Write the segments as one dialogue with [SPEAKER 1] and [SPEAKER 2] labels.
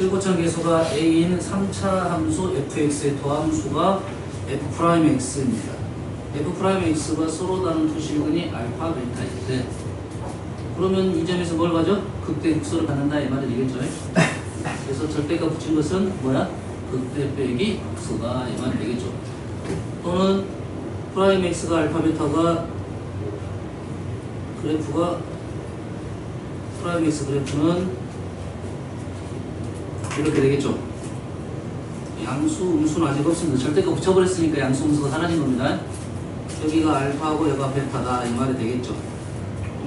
[SPEAKER 1] 최고점 계수가 a인 3차 함수 fx의 도함수가 f'x입니다. f'x가 서로 다른 투실근이 알파, 베타일 때 그러면 이 점에서 뭘 가죠? 극대 극소를 갖는다 이 말이 되겠죠. 그래서 절대가 붙인 것은 뭐야? 극대 빼기 극소가 이 말이 되겠죠. 또는 프라임 x가 알파, 베타가 그래프가 프라임 x 그래프는 이렇게 되겠죠. 양수, 음수는 아직 없습니다. 절대가 붙여버렸으니까 양수, 음수가 사라진 겁니다. 여기가 알파고 여기가 베타다 이 말이 되겠죠.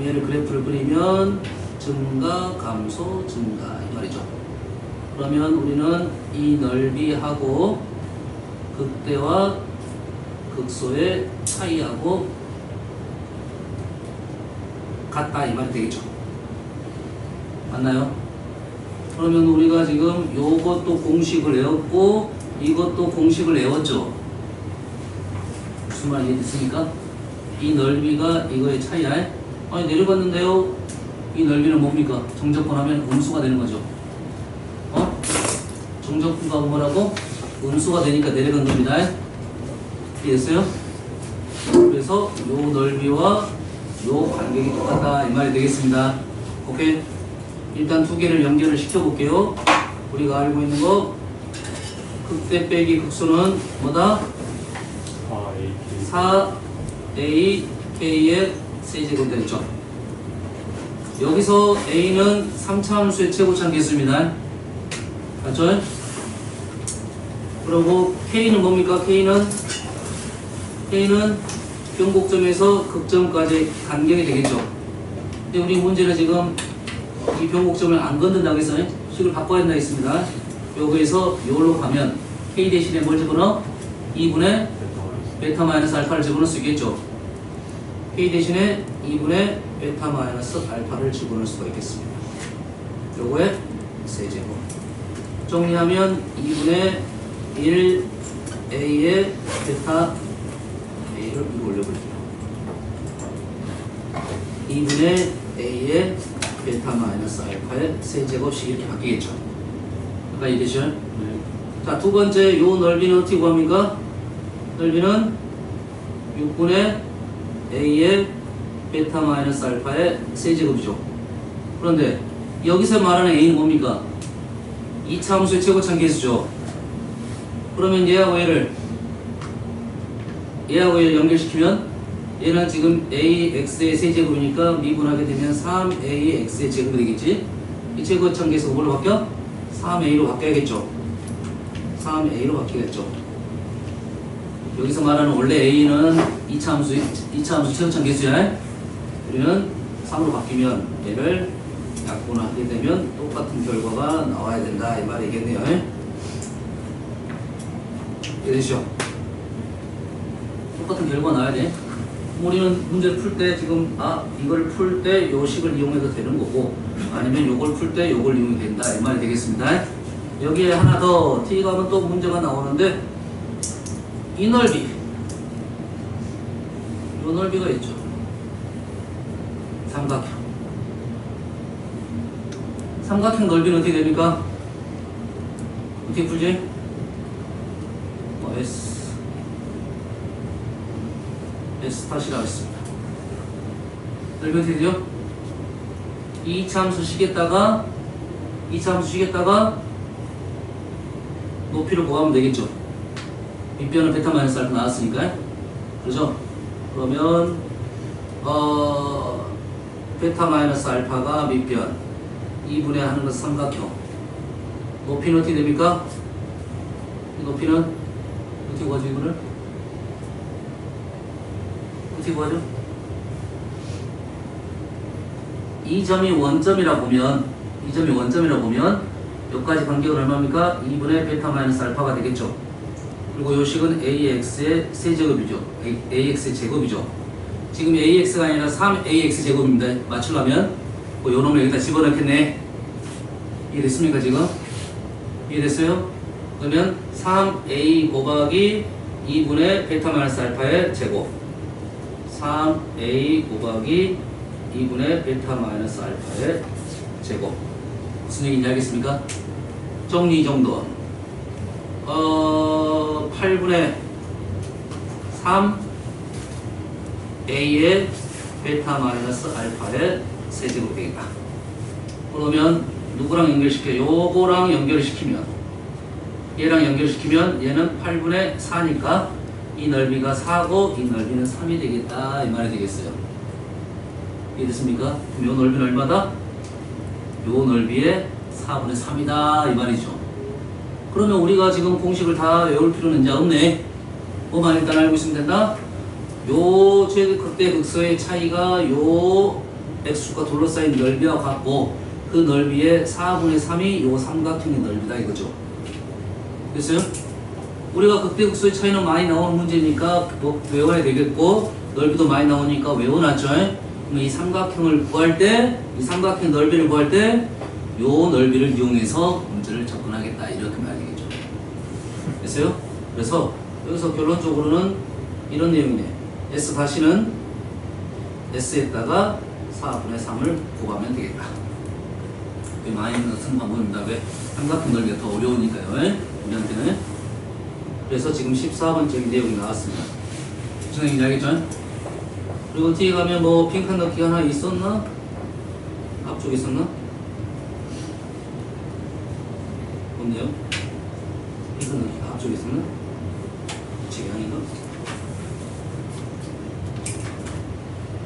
[SPEAKER 1] 얘를 그래프를 그리면 증가, 감소, 증가 이 말이죠. 그러면 우리는 이 넓이하고 극대와 극소의 차이하고 같다 이 말이 되겠죠. 맞나요? 그러면 우리가 지금 요것도 공식을 외웠고 이것도 공식을 외웠죠. 무슨 말 이해됐습니까? 이 넓이가 이거의 차이야. 아니 내려갔는데요. 이 넓이는 뭡니까? 정적분 하면 음수가 되는 거죠. 정적분과 뭐라고? 음수가 되니까 내려간 겁니다. 이해됐어요? 그래서 요 넓이와 요 간격이 똑같다 이 말이 되겠습니다. 오케이? 일단 두 개를 연결을 시켜볼게요. 우리가 알고 있는 거 극대 빼기 극소는 뭐다? 4ak의 세제곱 되겠죠. 여기서 a는 3차 함수의 최고참 개수입니다. 맞죠? 그리고 k는 뭡니까? k는 변곡점에서 극점까지 간격이 되겠죠. 근데 우리 문제는 지금 이 변곡점을 안 건든다고 해서 식을 바꿔야 된다 했습니다. 여기에서 요걸로 가면 k 대신에 뭘 집어넣어? 2분의 베타 마이너스 알파를 집어넣을 수 있겠죠. k 대신에 2분의 베타 마이너스 알파를 집어넣을 수가 있겠습니다. 요거의 세제곱 정리하면 2분의 1 a의 베타 a를 위로 올려볼게요. 2분의 a의 베타 마이너스 알파의 세제곱씩 이렇게 바뀌겠죠. 아까 이해되죠? 네. 자, 두 번째 요 넓이는 어떻게 구합니까? 넓이는 6분의 a의 베타 마이너스 알파의 세제곱이죠. 그런데 여기서 말하는 a는 뭡니까? 2차 함수의 최고참 개수죠. 그러면 얘하고 얘를 연결시키면 얘는 지금 ax의 세제곱이니까 미분하게 되면 3ax의 제곱이 되겠지. 이 최고참 개수가 뭘로 바뀌어? 3a로 바뀌어야겠죠. 3a로 바뀌겠죠. 여기서 말하는 원래 a는 2차 함수 최고참 개수야. 우리는 3으로 바뀌면 얘를 약분하게 되면 똑같은 결과가 나와야 된다 이 말이겠네요. 이해되시죠? 똑같은 결과 나와야 돼. 우리는 문제를 풀 때 지금 이걸 풀 때 요 식을 이용해도 되는 거고 아니면 요걸 풀 때 요걸 이용해도 된다 이 말이 되겠습니다. 여기에 하나 더 t 가면 또 문제가 나오는데 이 넓이 요 넓이가 있죠. 삼각형 넓이는 어떻게 됩니까? 어떻게 풀지? S 다시라고 했습니다. 넓이 어떻게 되죠? 2차 함수 식에다가 높이를 구하면 되겠죠. 밑변은 베타 마이너스 알파 나왔으니까. 그렇죠? 그러면 베타 마이너스 알파가 밑변 2분의 하는 것은 삼각형. 높이는 어떻게 됩니까? 높이는 어떻게 구하죠 이거를? 어떻게 구하죠? 이 점이 원점이라 보면 여기까지 간격은 얼마입니까? 2분의 베타 마이너스 알파가 되겠죠. 그리고 요 식은 ax의 세제곱이죠. ax의 제곱이죠. 지금 ax가 아니라 3ax 제곱입니다. 맞추려면 요 놈을 여기다 집어넣겠네. 이해됐습니까 지금? 이해됐어요? 그러면 3a 곱하기 2분의 베타 마이너스 알파의 제곱 3a 곱하기 2분의 베타 마이너스 알파의 제곱 무슨 얘기인지 알겠습니까? 좀 정리 이 정도. 8분의 3 a의 베타 마이너스 알파의 세제곱 되겠다. 그러면 누구랑 연결시켜? 요거랑 연결시키면, 얘랑 연결시키면 얘는 8분의 4니까 이 넓이가 4고 이 넓이는 3이 되겠다 이 말이 되겠어요. 이해됐습니까? 그럼 요 넓이는 얼마다? 요 넓이의 4분의 3이다 이 말이죠. 그러면 우리가 지금 공식을 다 외울 필요는 이제 없네. 뭐만 일단 알고 있으면 된다. 요 최극대 극소의 차이가 요 x축과 둘러싸인 넓이와 같고 그 넓이의 4분의 3이 요 삼각형의 넓이다 이거죠. 됐어요? 우리가 극대 극소의 차이는 많이 나오는 문제니까 뭐 외워야 되겠고 넓이도 많이 나오니까 외워놨죠. 그럼 이 삼각형을 구할 때, 이 삼각형 넓이를 구할 때 요 넓이를 이용해서 문제를 접근하겠다 이렇게 말이 되겠죠. 됐어요? 그래서 여기서 결론적으로는 이런 내용이네. S 다시는 S에다가 4분의 3을 곱하면 되겠다. 많이 같은 방법입니다. 왜? 삼각형 넓이가 더 어려우니까요. 우리한테는. 그래서 지금 14번째 내용이 나왔습니다. 무슨 얘기인지 알겠죠? 그리고 뒤에 가면 뭐 빈칸 넣기 하나 있었나? 앞쪽에 있었나? 없네요. 빈칸 넣기가 앞쪽에 있었나? 우측이 아닌가?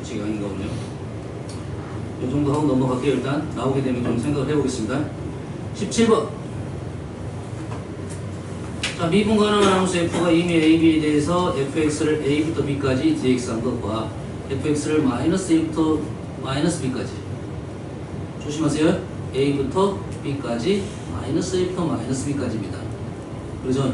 [SPEAKER 1] 우측이 아닌가 보네요. 이 정도 하고 넘어갈게요. 일단 나오게 되면 좀 생각을 해보겠습니다. 17번. 자, 미분간한 함수 f가 이미 ab에 대해서 fx를 a부터 b까지 dx한 것과 fx를 마이너스 a부터 마이너스 b까지, 조심하세요. a부터 b까지 마이너스 a부터 마이너스 b까지입니다. 그렇죠?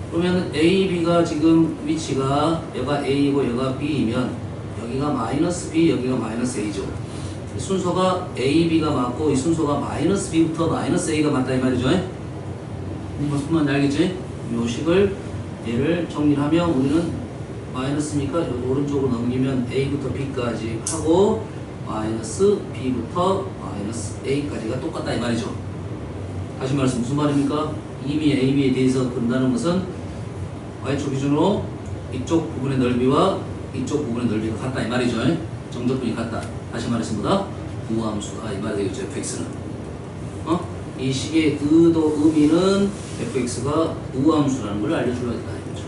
[SPEAKER 1] 그러면 a, b가 지금 위치가 얘가 a이고 얘가 b이면 여기가 마이너스 b, 여기가 마이너스 a죠. 순서가 A, B가 맞고 이 순서가 마이너스 B부터 마이너스 A가 맞다 이 말이죠. 무슨 말인지 알겠지? 요 식을 얘를 정리하면 우리는 마이너스니까 오른쪽으로 넘기면 A부터 B까지 하고 마이너스 B부터 마이너스 A까지가 똑같다 이 말이죠. 다시 말해서 무슨 말입니까? 이미 A, B에 대해서 본다는 것은 Y축 기준으로 이쪽 부분의 넓이와 이쪽 부분의 넓이가 같다 이 말이죠. 정적분이 같다. 다시 말해서 뭐다? 우함수다 이 말이 되겠죠. fx는 이 식의 의미는 fx가 우함수라는 걸 알려주려고 했다 이거죠.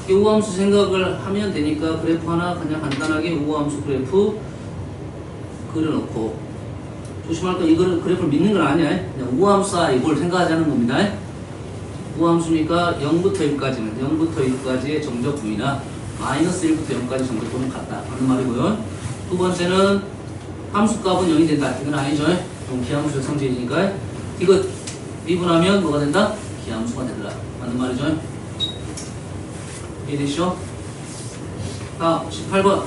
[SPEAKER 1] 이 우함수 생각을 하면 되니까 그래프 하나 그냥 간단하게 우함수 그래프 그려놓고, 조심할 건 이거를 그래프를 믿는 건 아니야. 그냥 우함수다 이걸 생각하자는 겁니다. 우함수니까 0부터 1까지는 0부터 1까지의 정적 부위나 마이너스 1부터 0까지 정적분은 같다 하는 말이고요. 두 번째는 함수값은 0이 된다. 이건 아니죠. 좀 기함수의 성질이니까 이거 미분하면 뭐가 된다? 기함수가 되더라. 맞는 말이죠. 이해되시죠? 다음 18번.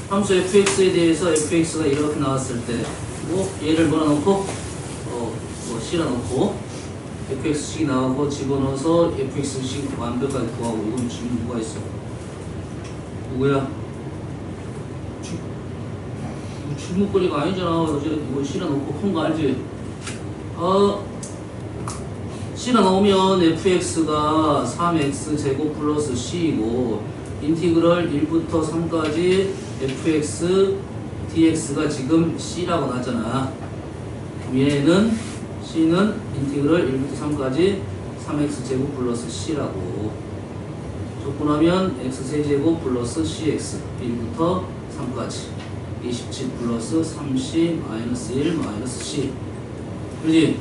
[SPEAKER 1] 함수 fx에 대해서 fx가 이렇게 나왔을 때 뭐 얘를 몰아넣고 뭐 실어넣고 fx식이 나오고 집어넣어서 fx식 완벽하게 구하고. 이건 지금 누가 있어? 누구야? 질문거리가 아니잖아. 어제 이거 실어놓고 푼 거 알지? 실어놓으면 fx가 3x 제곱 플러스 c이고 인티그럴 1부터 3까지 fx dx가 지금 c라고 나왔잖아. 얘는 c는 인티그럴 1부터 3까지 3x 제곱 플러스 c라고 적분하면 x 세제곱 플러스 cx 1부터 3까지 27 플러스 3c 마이너스 1 마이너스 c. 그러지?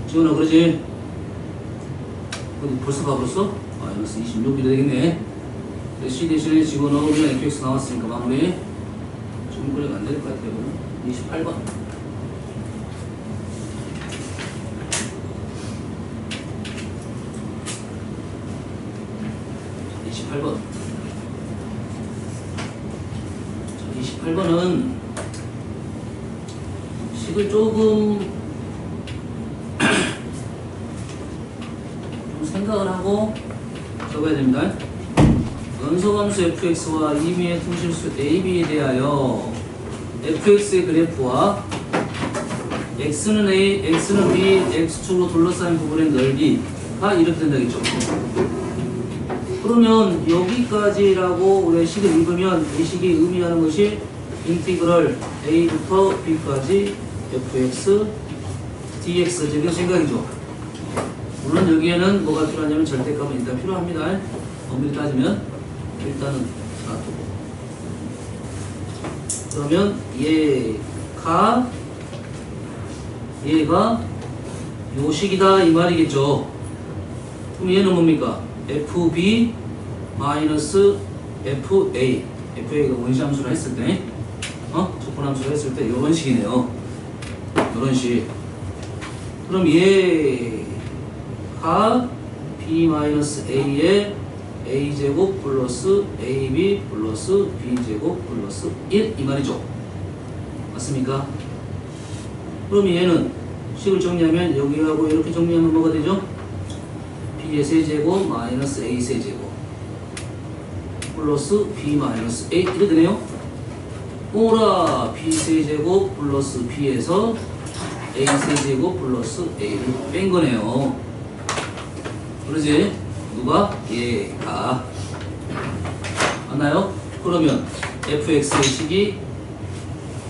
[SPEAKER 1] 지훈아 그러지? 벌써 가버렸어? 마이너스 26이 되겠네. c 대신에 집어넣으면 fx 나왔으니까 마무리. 지금 그래가 안 될 것 같아요. 28번. 자, 28번. 28번은 식을 조금 좀 생각을 하고 적어야 됩니다. 연소함수 fx와 임의의 통실수 ab에 대하여 fx의 그래프와 x는 a, x는 b, x축으로 둘러싸인 부분의 넓이가 이렇게 된다겠죠. 그러면 여기까지라고 우리 식을 읽으면 이 식이 의미하는 것이 인티그럴 a부터 b까지 fx dx 지금 생각이죠. 물론 여기에는 뭐가 필요하냐면 절대값은 일단 필요합니다. 엄밀히 따지면 일단은 놔두고. 그러면 얘가 요식이다 이 말이겠죠. 그럼 얘는 뭡니까? fb 마이너스 fa fa가 원시함수를 했을 때 적분함수를 했을 때 이런 식이네요. 이런 식. 그럼 얘가 b 마이너스 a의 a제곱 플러스 ab 플러스 b제곱 플러스 1 이 말이죠. 맞습니까? 그럼 얘는 식을 정리하면 여기하고 이렇게 정리하면 뭐가 되죠? b의 세제곱 마이너스 a 세제곱 플러스 b 마이너스 a 이렇게 되네요. 오라 b 세제곱 플러스 b에서 a 세제곱 플러스 a를 뺀 거네요. 그러지? 누가? 얘가. 맞나요? 그러면 fx의 식이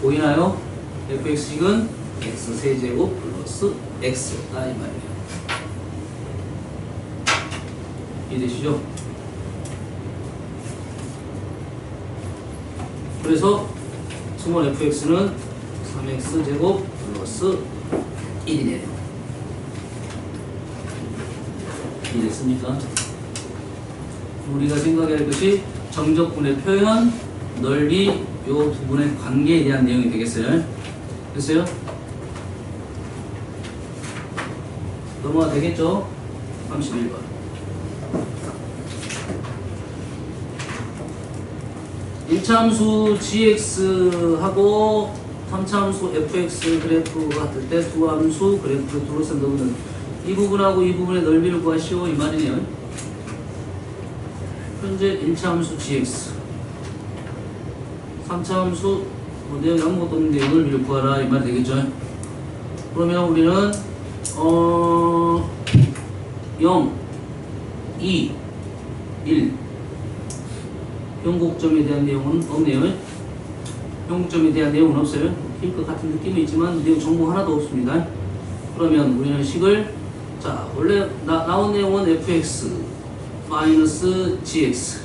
[SPEAKER 1] 보이나요? fx식은 x 세제곱 플러스 x다 이 말이에요. 이해되시죠? 그래서 스몰 fx는 3x 제곱 플러스 1이네요. 이해됐습니까? 우리가 생각해야 할 것이 정적분의 표현, 넓이 요 두 분의 관계에 대한 내용이 되겠어요. 됐어요? 넘어가 되겠죠? 31번. 일차함수 gx하고 3차함수 fx 그래프가 같을 때 두 함수 그래프를 둘러싼 부분은 이 부분하고 이 부분의 넓이를 구하시오 이 말이네요. 현재 1차함수 gx 3차함수 뭐 내용이 아무것도 없는데 이 넓이를 구하라 이 말이 되겠죠. 그러면 우리는 0, 2, 1 변곡점에 대한 내용은 없네요. 변곡점에 대한 내용은 없어요. 힐 것 같은 느낌은 있지만 내용 정보 하나도 없습니다. 그러면 우리는 식을 자 원래 나온 내용은 fx 마이너스 gx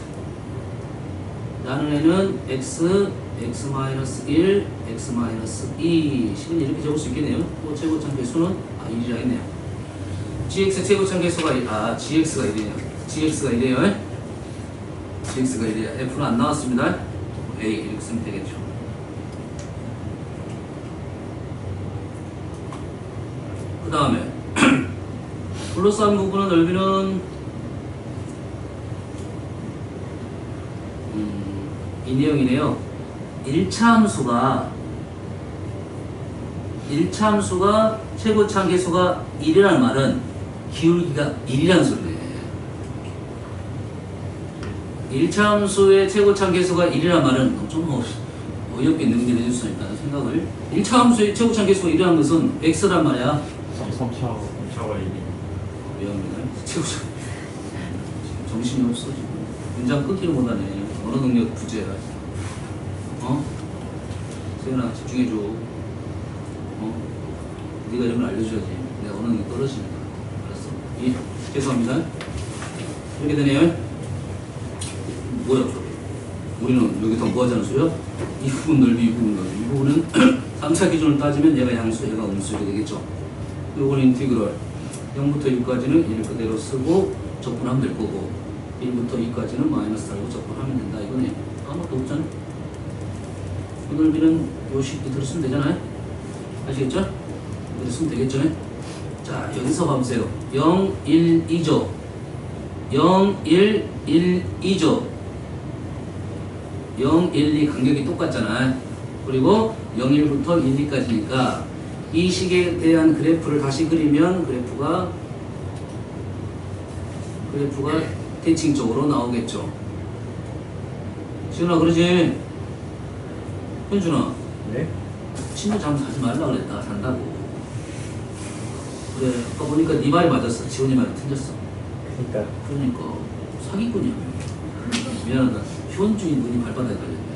[SPEAKER 1] 나는 애는 x, x 마이너스 1, x 마이너스 2 식은 이렇게 적을 수 있겠네요. 또 최고점 개수는 1이라 했네요. gx 최고점 개수가 gx가 1이네요. gx가 1이에요. gx가 1이야. f는 안 나왔습니다. a 이렇게 쓰면 되겠죠. 그 다음에 둘러싼 부분의 넓이는 이 내용이네요. 1차 함수가 최고참 개수가 1이라는 말은 기울기가 1이라는 소리네. 1차 함수의 최고참 개수가 1이라는 말은 좀 어이없게 능지해줄 수 있다는 생각을. 1차 함수의 최고참 개수가 1이라는 것은 x란 말이야.
[SPEAKER 2] 3차가 1이.
[SPEAKER 1] 미안합니다. 최고참 정신이 없어 지금. 문장 끊기를 못하네. 언어 능력 부재야. 세연아 집중해줘. 네가 이런 걸 알려줘야지. 내가 언어 능력 떨어지니까. 알았어. 예, 죄송합니다. 이렇게 되네요. 뭐야 저게? 우리는 여기서 뭐 하자는 소리야? 이 부분 넓이, 이 부분 넓이. 이 부분은 3차 기준을 따지면 얘가 양수, 얘가 음수 이렇게 되겠죠. 요건 인티그럴 0부터 6까지는 1 그대로 쓰고 적분하면 될 거고 1부터 2까지는 마이너스 달고 적분하면 된다 이거네. 아무것도 없잖아. 그 넓이는 요 식이 들었으면 되잖아요. 아시겠죠? 이렇게 쓰면 되겠죠? 자 여기서 봐보세요. 0, 1, 2죠. 0, 1, 1, 2죠. 0, 1, 2 간격이 똑같잖아. 그리고 0, 1부터 1, 2까지니까 이 식에 대한 그래프를 다시 그리면 그래프가 대칭적으로 나오겠죠. 지훈아 그러지? 현준아
[SPEAKER 2] 네?
[SPEAKER 1] 친구 잠 자지 말라 그랬다. 잔다고. 그래, 아까 보니까 네 말이 맞았어. 지훈이 말이 틀렸어.
[SPEAKER 3] 그러니까
[SPEAKER 1] 그러니까 사기꾼이야. 미안하다. 현주인 눈이 발바닥에 걸렸네.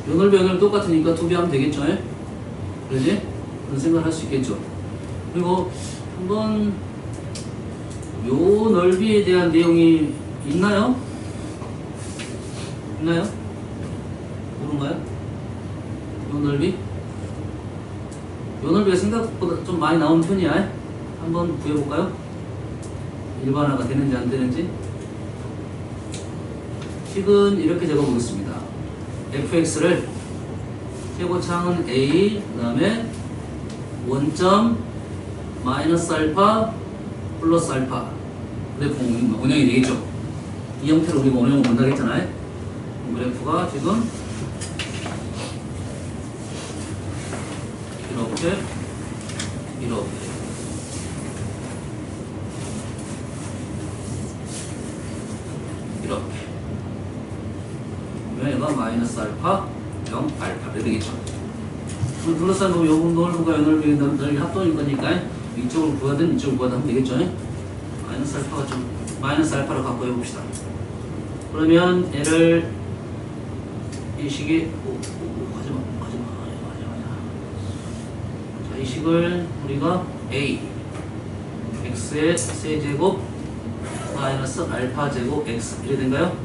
[SPEAKER 1] 연월병렬 똑같으니까 2배 하면 되겠죠? 그러지? 그런 생각을 할 수 있겠죠. 그리고 한번 요 넓이에 대한 내용이 있나요? 있나요? 모른가요? 요 넓이? 요 넓이가 생각보다 좀 많이 나오는 편이야. 한번 구해볼까요? 일반화가 되는지 안 되는지. 식은 이렇게 적어보겠습니다. fx를 최고차항은 a, 그 다음에 원점 마이너스 알파 플러스 알파 그래프 운영이 되겠죠. 이 형태로 우리가 운영을 본다고 했잖아요. 그래프가 지금 이렇게 얘가 마이너스 알파 0 알파 이렇게 되겠죠. 둘러싼 거 요분 넓이가 연넓이 넓이 합동일 거니까 이쪽을 구하든 이쪽을 구하든 하면 되겠죠. 마이너스 알파가 좀 마이너스 알파로 갖고 해봅시다. 그러면 얘를 이 식이 하지마. 자, 이 식을 우리가 a x의 세제곱 마이너스 알파 제곱 x 이래 된가요?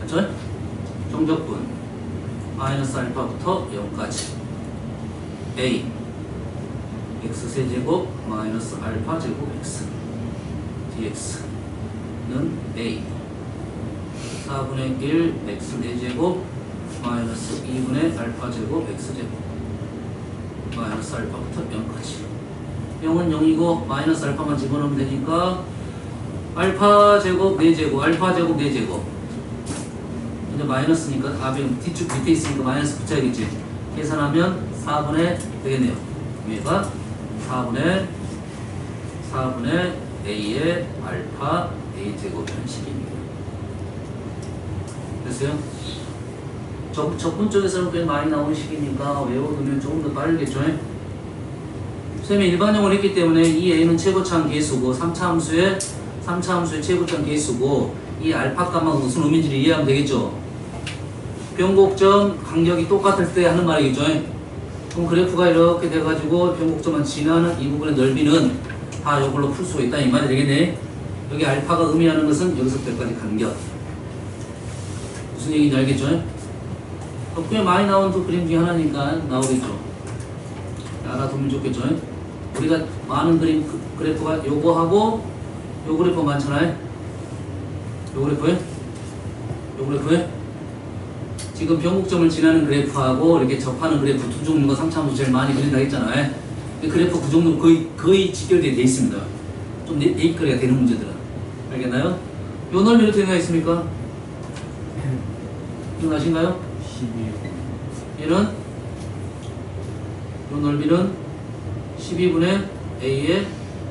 [SPEAKER 1] 맞죠? 정적분 마이너스 알파부터 0까지 a x 세제곱 마이너스 알파 제곱 x dx는 a 4분의 1 x 4제곱 마이너스 2분의 알파 제곱 x 제곱 마이너스 알파부터 0까지 0은 0이고 마이너스 알파만 집어넣으면 되니까 알파 제곱 4제곱 알파 제곱 4제곱 이제 마이너스니까 앞에 뒤쪽 밑에 있으니까 마이너스 붙여야겠지. 계산하면 4분의 되겠네요. 위에가 4분의 a의 알파 a 제곱 현식입니다. 됐어요? 적분 쪽에서는 꽤 많이 나오는 식이니까 외워두면 조금 더 빠르겠죠. 쌤이 일반형을 했기 때문에 이 a는 최고차항 계수고 3차 함수의 최고차항 계수고 이 알파 값만 무슨 의미인지를 이해하면 되겠죠. 변곡점 간격이 똑같을 때 하는 말이겠죠. 그럼 그래프가 이렇게 돼가지고 변곡점만 지나는 이 부분의 넓이는 다 이걸로 풀 수 있다 이 말이 되겠네. 여기 알파가 의미하는 것은 여기서부터 여기까지 간격. 무슨 얘기인지 알겠죠? 꽤 많이 나온 그 그림 중에 하나니까 나오겠죠. 알아두면 좋겠죠. 우리가 많은 그림 그래프가 요거하고 요 그래프 많잖아요. 요 그래프에 지금 변곡점을 지나는 그래프하고 이렇게 접하는 그래프 두 종류가 3차함수 제일 많이 그린다 했잖아요. 그래프 그 정도 거의 직결되어 있습니다. 좀 네이클리가 되는 문제들은. 알겠나요? 요 넓이로 되어 있습니까? 기억나신가요?
[SPEAKER 2] 12.
[SPEAKER 1] 얘는 요 넓이는 12분의 a의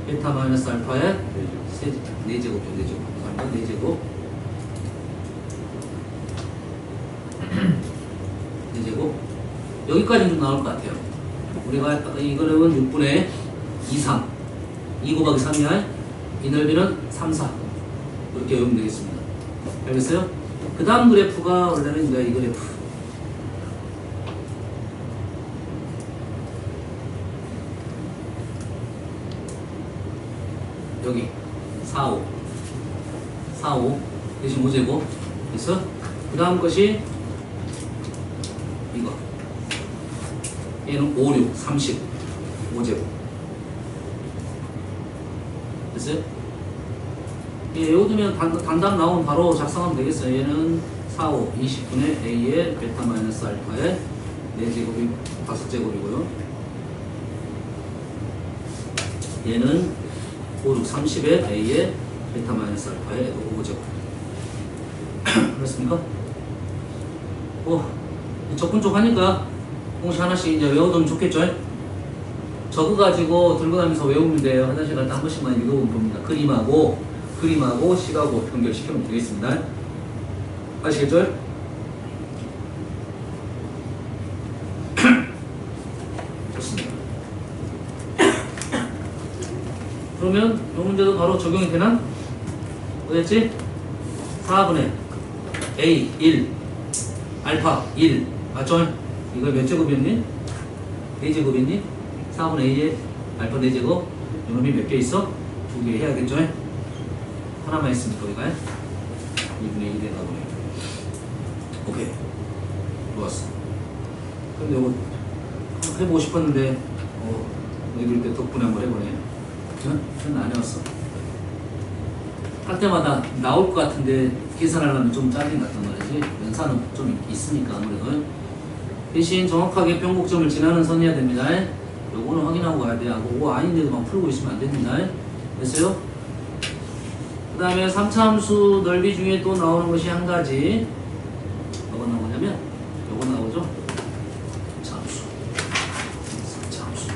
[SPEAKER 1] 베타 마이너스 알파의 4제곱 4제곱 여기까지는 좀 나올 것 같아요. 우리가 이 그림은 6분의 2, 3 2 곱하기 3이야. 이 넓이는 3, 4 이렇게 외우면 되겠습니다. 알겠어요? 그 다음 그래프가 원래는 이제 이 그래프 여기 4, 5 대신 5제곱 그래서 그 다음 것이 이거 얘는 5, 6, 30 5제곱 됐어요? 예, 외워두면 단답 나오면 바로 작성하면 되겠어요. 얘는 4, 5, 20분의 a의 베타 마이너스 알파의 4제곱이 5제곱이고요 얘는 5, 6, 30의 a의 베타 마이너스 알파의 5제곱 그렇습니까? 접근 쪽 하니까 공식 하나씩 이제 외워두면 좋겠죠? 적어가지고 들고 다니면서 외우면 돼요. 화장실 갈 때 한 번씩만 읽어보면 됩니다. 그림하고 식하고 연결시켜놓으면 되겠습니다. 아시겠죠? 좋습니다. 그러면 이 문제도 바로 적용이 되나? 뭐였지? 4분의 A 1 알파 1 맞죠? 이거 몇 제곱이었니? 4제곱이었니? 4분의 A에 알파 4제곱 이놈이 몇 개 있어? 2개 해야겠죠? 하나만 있으니까 우리가 2분의 1이 되나 보네. 오케이 좋았어. 근데 이거 해보고 싶었는데 너희들 때 덕분에 한번 해보네. 저는 안 해왔어. 할 때마다 나올 것 같은데 계산하려면 좀 짜증 같단 말이지. 연산은 좀 있으니까 아무래도. 대신 정확하게 변곡점을 지나는 선이어야 됩니다. 요거는 확인하고 가야 돼. 그거 아닌데도 막 풀고 있으면 안 됩니다. 됐어요? 그 다음에 3차 함수 넓이 중에 또 나오는 것이 한 가지. 뭐가 나오냐면 요거 나오죠? 3차 함수. 3차 함수.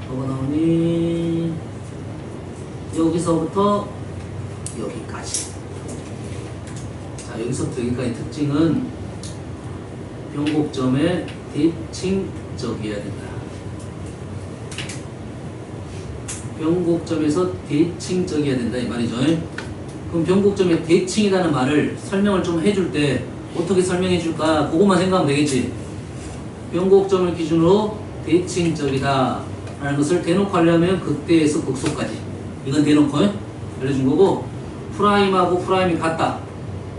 [SPEAKER 1] 뭐가 나오니? 여기서부터 여기까지. 자, 여기서부터 여기까지 특징은 변곡점의 대칭적이어야 된다. 변곡점에서 대칭적이어야 된다 이 말이죠. 그럼 변곡점의 대칭이라는 말을 설명을 좀 해줄 때 어떻게 설명해 줄까? 그것만 생각하면 되겠지. 변곡점을 기준으로 대칭적이다 라는 것을 대놓고 하려면 극대에서 극소까지 이건 대놓고 알려준 거고, 프라임하고 프라임이 같다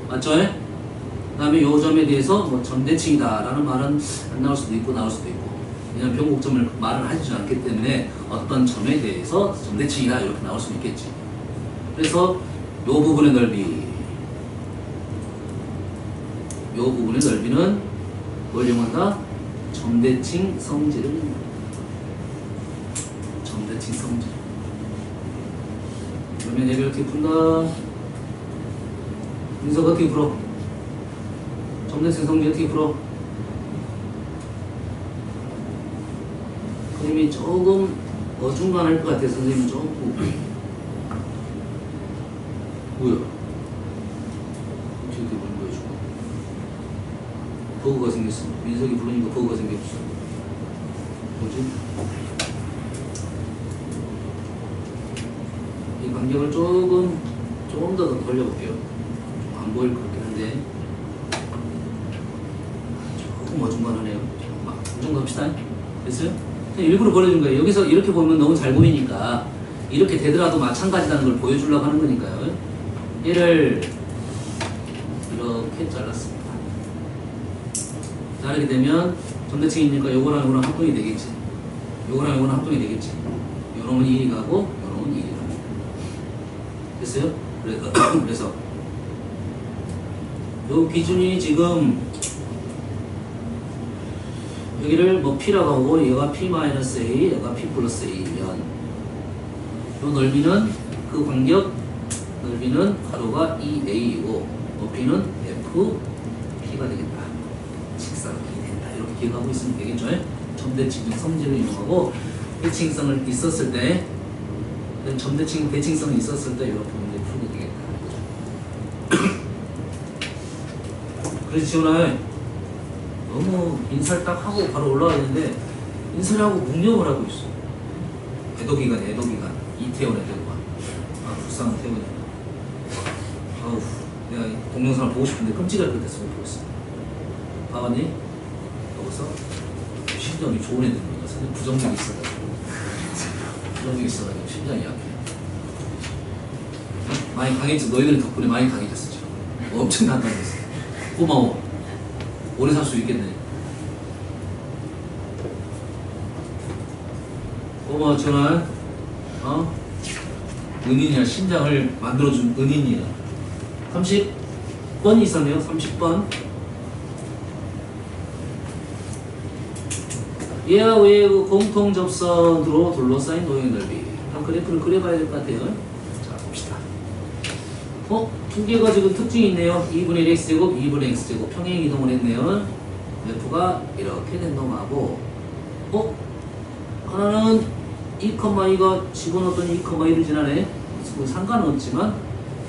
[SPEAKER 1] 맞죠? 그 다음에 요 점에 대해서 뭐 점대칭이다 라는 말은 안 나올 수도 있고 나올 수도 있고, 왜냐면 변곡점을 말을 하지 않기 때문에 어떤 점에 대해서 점대칭이다 이렇게 나올 수 있겠지. 그래서 요 부분의 넓이, 요 부분의 넓이는 뭘 이용한다? 점대칭 성질을 이용한다. 점대칭 성질. 그러면 얘를 어떻게 푼다? 인석 어떻게 풀어? 점대칭 성질 어떻게 풀어? 그림이 조금 어중간할 것 같아서 선생님은 조금 뭐야? 어떻게 보는 거야 지금? 버그가 생겼어. 민석이 부르니까 버그가 생겼어. 뭐지? 이 간격을 조금 더 돌려볼게요. 좀 안 보일 것 같긴 한데 조금 어중간하네요. 조금만 이 정도 합시다. 됐어요? 일부러 보여준 거예요. 여기서 이렇게 보면 너무 잘 보이니까 이렇게 되더라도 마찬가지라는 걸 보여주려고 하는 거니까요. 얘를 이렇게 잘랐습니다. 자르게 되면 점대칭이니까 요거랑 요거랑 합동이 되겠지. 요거랑 요거랑 합동이 되겠지. 요놈은 1이 가고 요놈은 1이 가고. 됐어요? 그래서 요 기준이 지금 여기를 뭐 P라고 하고 얘가 P-A, 얘가 P 플러스 A면 요 넓이는 그 간격 넓이는 가로가 2A이고 높이는 FP가 되겠다. 직사각이 된다. 이렇게 기억하고 있으면 되겠죠? 점대칭 성질을 이용하고 대칭성을 있었을 때 점대칭 대칭성이 있었을 때 이렇게 문제 풀게 되겠다. 그래서 지훈아 너무 인사를 딱 하고 바로 올라가야 되는데 인사를 하고 묵념을 하고 있어. 애도기간 이태원 애도기간. 아 불쌍한 태원이야. 아우 내가 동영상을 보고 싶은데 끔찍할 것 같아서 못 보고 있어. 봐봤니? 여기서 심정이 좋은 애들입니다. 사실 부정적이 있어가지고 심장이 약해. 많이 강해졌어. 너희들 덕분에 많이 강해졌어 지금. 엄청 강해졌어. 고마워. 오래 살 수 있겠네. 고마워 전화. 은인이야. 심장을 만들어준 은인이야. 30번이 있었네요. 30번. 얘와 얘의 그 공통 접선으로 둘러싸인 도형의 넓이. 한 그래프를 그려봐야 될 것 같아요. 자 봅시다. 두 개가 지금 특징이 있네요. 2분의 1 x제곱, 2분의 x제곱 평행 이동을 했네요. F가 이렇게 된놈하고 하나는 2,2가 집어넣었더니 2,1을 지나네. 뭐 상관은 없지만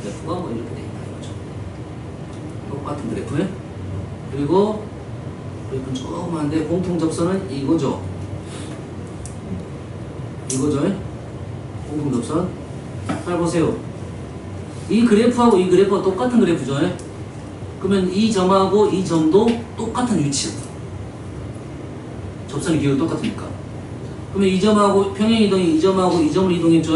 [SPEAKER 1] F가 뭐 이렇게 돼 있다 이거죠. 똑같은 그래프에. 그리고 그래프는 조그만데 공통 접선은 이거죠. 이거죠. 호흡접선. 잘 보세요. 이 그래프하고 이 그래프가 똑같은 그래프죠. 그러면 이 점하고 이 점도 똑같은 위치였다. 접선의 기호가 똑같으니까. 그러면 이 점하고 평행 이동이 이 점하고 이 점을 이동했죠.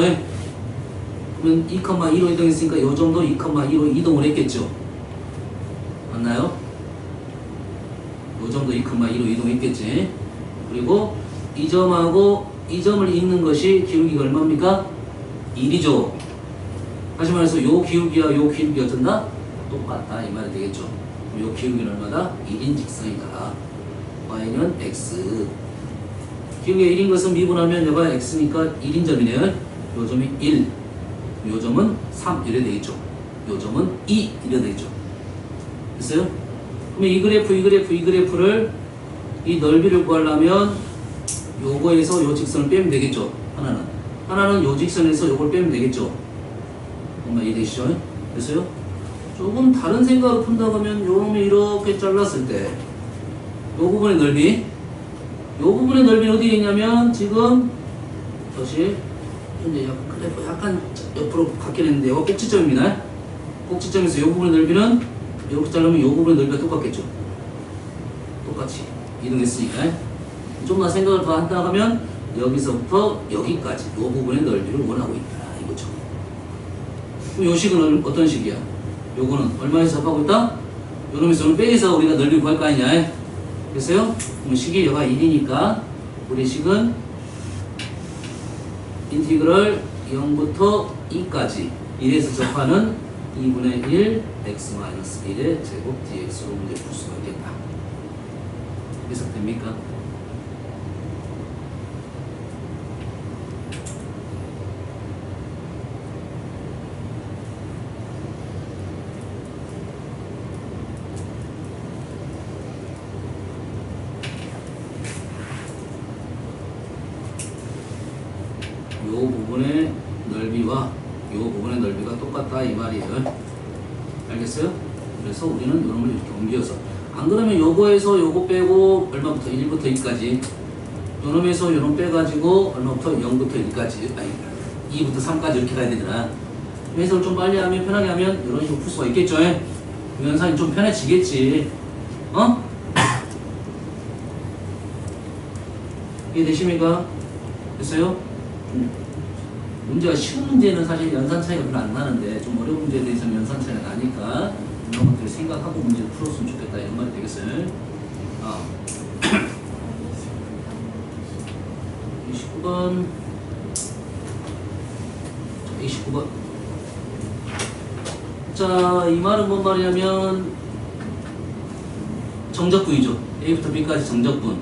[SPEAKER 1] 그러면 2,2로 이동했으니까 이 점도 2,2로 이동을 했겠죠. 맞나요? 이 점도 2,2로 이동했겠지. 그리고 이 점하고 이 점을 잇는 것이 기울기가 얼마입니까? 1이죠. 다시 말해서 요 기울기와 요 기울기가 어쩐다? 똑같다 이 말이 되겠죠. 요 기울기는 얼마다? 1인 직선이다. y는 x. 기울기가 1인 것은 미분하면 여가 x니까 1인 점이네요. 요 점이 1, 요 점은 3 이래 되겠죠. 요 점은 2 이래 되겠죠. 됐어요? 그러면 이 그래프를 이 넓이를 구하려면 요거에서 요 직선을 빼면 되겠죠. 하나는 요 직선에서 요걸 빼면 되겠죠. 뭔가 이해되시죠? 됐어요? 조금 다른 생각으로 푼다고 하면 요 놈이 이렇게 잘랐을 때 요 부분의 넓이 어디에 있냐면 지금 다시 이제 그래프 약간 옆으로 갖게 됐는데 이거 꼭지점입니다. 꼭지점에서 요 부분의 넓이는 이렇게 자르면 요 부분의 넓이가 똑같겠죠. 똑같이 이동했으니까 좀 더 생각을 더 한다 하면 여기서부터 여기까지 요 부분의 넓이를 원하고 있다 이거죠. 그럼 요 식은 어떤 식이야? 요거는 얼마에서 접하고 있다? 요놈에서 빼서 우리가 넓이 구할 거 아니냐? 됐어요? 그럼 식이 여가 1이니까 우리 식은 인티그럴 0부터 2까지 1에서 접하는 2분의 1 x-1의 제곱 dx로 문제 풀 수가 있겠다. 해석됩니까? 요 부분의 넓이와 요 부분의 넓이가 똑같다 이 말이에요. 알겠어요? 그래서 우리는 요놈을 이렇게 옮겨서 안 그러면 요거에서 요거 빼고 얼마부터 1부터 2까지 요놈에서 요놈 빼가지고 얼마부터 0부터 1까지 아니 2부터 3까지 이렇게 가야 되잖아. 해석을 좀 빨리 하면 편하게 하면 이런 식으로 풀 수가 있겠죠. 연산이 좀 편해지겠지. 어? 이해되십니까? 됐어요? 문제가 쉬운 문제는 사실 연산 차이가 별로 안 나는데 좀 어려운 문제에 대해서는 연산 차이가 나니까 이런 것들을 생각하고 문제를 풀었으면 좋겠다 이런 말이 되겠어요. 29번 29번 자, 이 말은 뭔 말이냐면 정적분이죠. A부터 B까지 정적분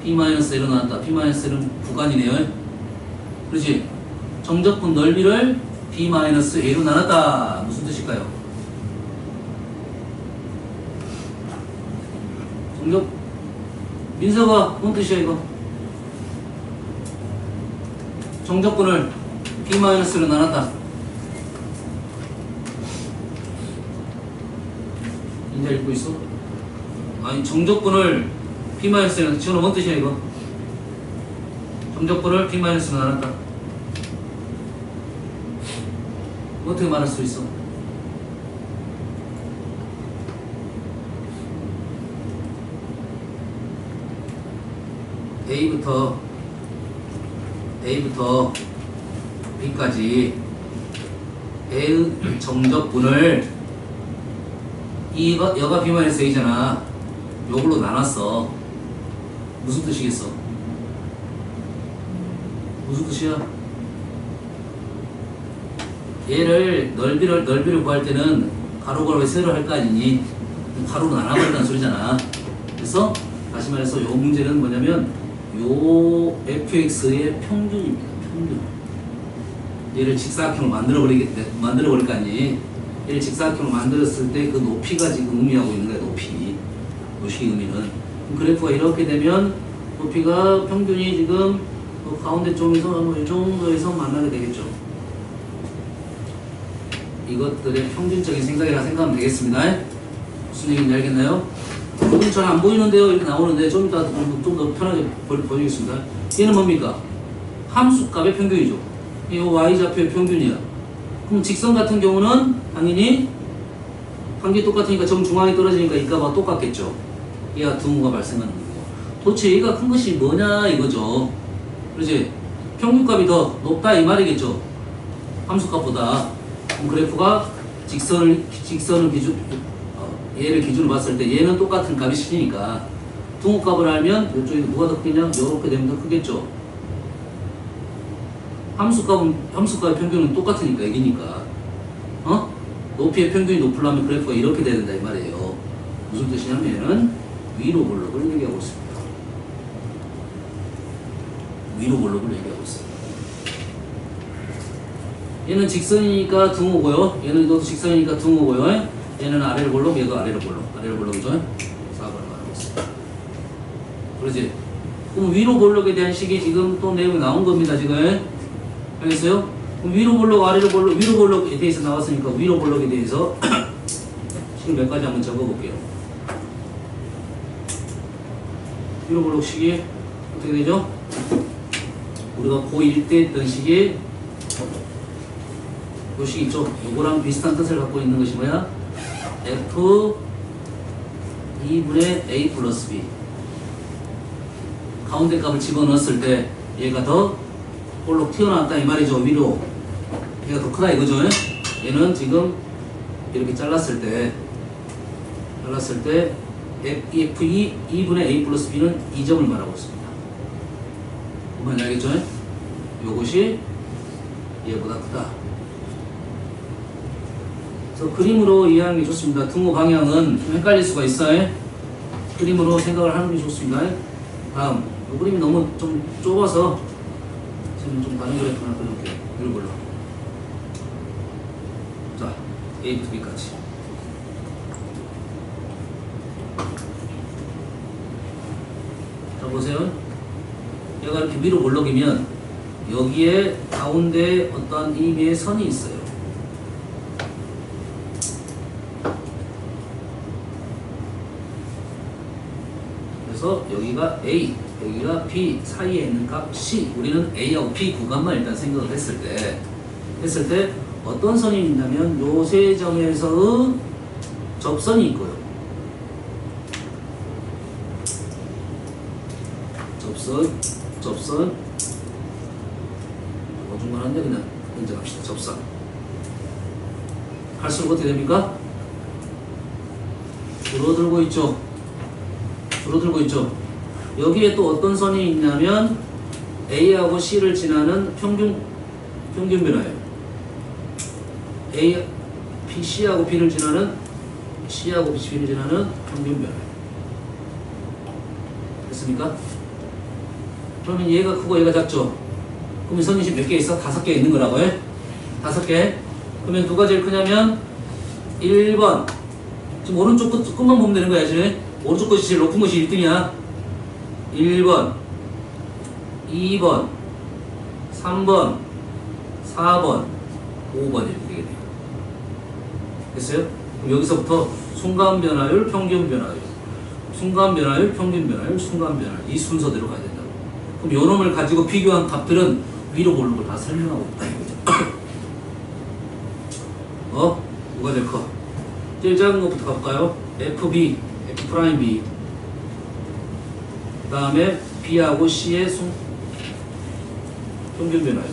[SPEAKER 1] B-L로 나왔다. B-L은 구간이네요. 그렇지? 정적분 넓이를 B-A로 나눴다. 무슨 뜻일까요? 정적 민서가 뭔 뜻이야 이거? 정적분을 B-L로 나눴다. 인자 읽고 있어? 아니 정적분을 B-L로 지금 뭔 뜻이야 이거? 정적분을 B-L로 나눴다. 어떻게 말할 수 있어? A부터 B까지 A의 정적분을 여가 B-A잖아. 요걸로 나눴어. 무슨 뜻이겠어? 무슨 뜻이야? 얘를 넓이를 구할 때는 가로가로 세로 할 거 아니니 가로로 나눠버린다는 소리잖아. 그래서 다시 말해서 요 문제는 뭐냐면 요 fx의 평균입니다. 평균. 얘를 직사각형으로 만들어버릴 거 아니. 얘를 직사각형으로 만들었을 때 그 높이가 지금 의미하고 있는 거야. 높이. 요식의 의미는. 그래프가 이렇게 되면 높이가 평균이 지금 가운데 쪽에서 이 정도에서 만나게 되겠죠. 이것들의 평균적인 생각이라 생각하면 되겠습니다. 무슨 얘기인지 알겠나요? 여기 잘 안 보이는데요. 이렇게 나오는데 좀 이따 좀 더 편하게 보여주겠습니다. 얘는 뭡니까? 함수값의 평균이죠. 이 y좌표의 평균이야. 그럼 직선 같은 경우는 당연히 관계 똑같으니까 정중앙에 떨어지니까 이 값과 똑같겠죠. 얘가 등호가 발생하는 거고. 도대체 얘가 큰 것이 뭐냐 이거죠. 그렇지? 평균값이 더 높다 이 말이겠죠. 함수값보다. 그럼 그래프가 직선을 기준, 얘를 기준으로 봤을 때 얘는 똑같은 값이 실리니까 등호값을 알면 이쪽이 뭐가 더 크냐? 이렇게 되면 더 크겠죠. 함수값의 평균은 똑같으니까 이기니까. 높이의 평균이 높으려면 그래프가 이렇게 돼야 된다 이 말이에요. 무슨 뜻이냐면은 위로 볼록을 얘기하고 있습니다. 위로 볼록을 얘기하고 있습니다. 얘는 직선이니까 등호고요. 얘는 이것도 직선이니까 등호고요. 얘는 아래로 볼록, 얘도 아래로 볼록. 아래로 볼록이죠. 4번을 말하고 있습니다. 그러지? 그럼 위로 볼록에 대한 식이 지금 또 내용이 나온 겁니다. 지금. 알겠어요? 그럼 위로 볼록, 아래로 볼록, 위로 볼록에 대해서 나왔으니까 위로 볼록에 대해서 식을 몇 가지 한번 적어볼게요. 위로 볼록 식이 어떻게 되죠? 우리가 고1 때 했던 식이 요 식 있죠? 요거랑 비슷한 뜻을 갖고 있는 것이 뭐야? F 2분의 A 플러스 B. 가운데 값을 집어넣었을 때 얘가 더 볼록 튀어나왔다 이 말이죠. 위로 얘가 더 크다 이거죠. 얘는 지금 이렇게 잘랐을 때 F2 2분의 A 플러스 B는 2점을 말하고 있습니다. 뭔지 알겠죠? 요것이 얘보다 크다. 그래서 그림으로 이해하는 게 좋습니다. 등호 방향은 좀 헷갈릴 수가 있어요. 그림으로 생각을 하는 게 좋습니다. 다음, 이 그림이 너무 좀 좁아서 지금 좀 다른 그래프 하나 그려볼게요. 이걸 볼로. 자, A부터 B까지. 자, 보세요. 얘가 이렇게 위로 볼록이면 여기에 가운데 어떤 의미의 선이 있어요. 그래서 여기가 A, 여기가 B 사이에 있는 값 C. 우리는 A하고 B 구간만 일단 생각을 했을 때 어떤 선이 있냐면 요 세 점에서의 접선이 있고요. 접선. 어중간한데 그냥 인정합시다. 접선. 갈수록 어떻게 됩니까? 줄어들고 있죠. 여기에 또 어떤 선이 있냐면 A하고 C를 지나는 평균 변화예요. C하고 B를 지나는 평균 변화예요. 됐습니까? 그러면 얘가 크고 얘가 작죠? 그러면 선이 몇 개 있어? 5개 있는 거라고요? 5개. 그러면 누가 제일 크냐면 1번. 지금 오른쪽 끝만 보면 되는 거야, 지금. 오른쪽 것이 제일 높은 것이 1등이야. 1번, 2번, 3번, 4번, 5번 이렇게 되게 돼요. 됐어요? 그럼 여기서부터 순간 변화율, 평균 변화율, 순간 변화율, 평균 변화율, 순간 변화율 이 순서대로 가야 된다고. 그럼 요 놈을 가지고 비교한 값들은 위로 보는 걸 다 설명하고 있다 이거죠. 누가 제일 커? 제일 작은 것부터 가볼까요? FB, F'B. 그 다음에 B하고 C의 평균 변화율.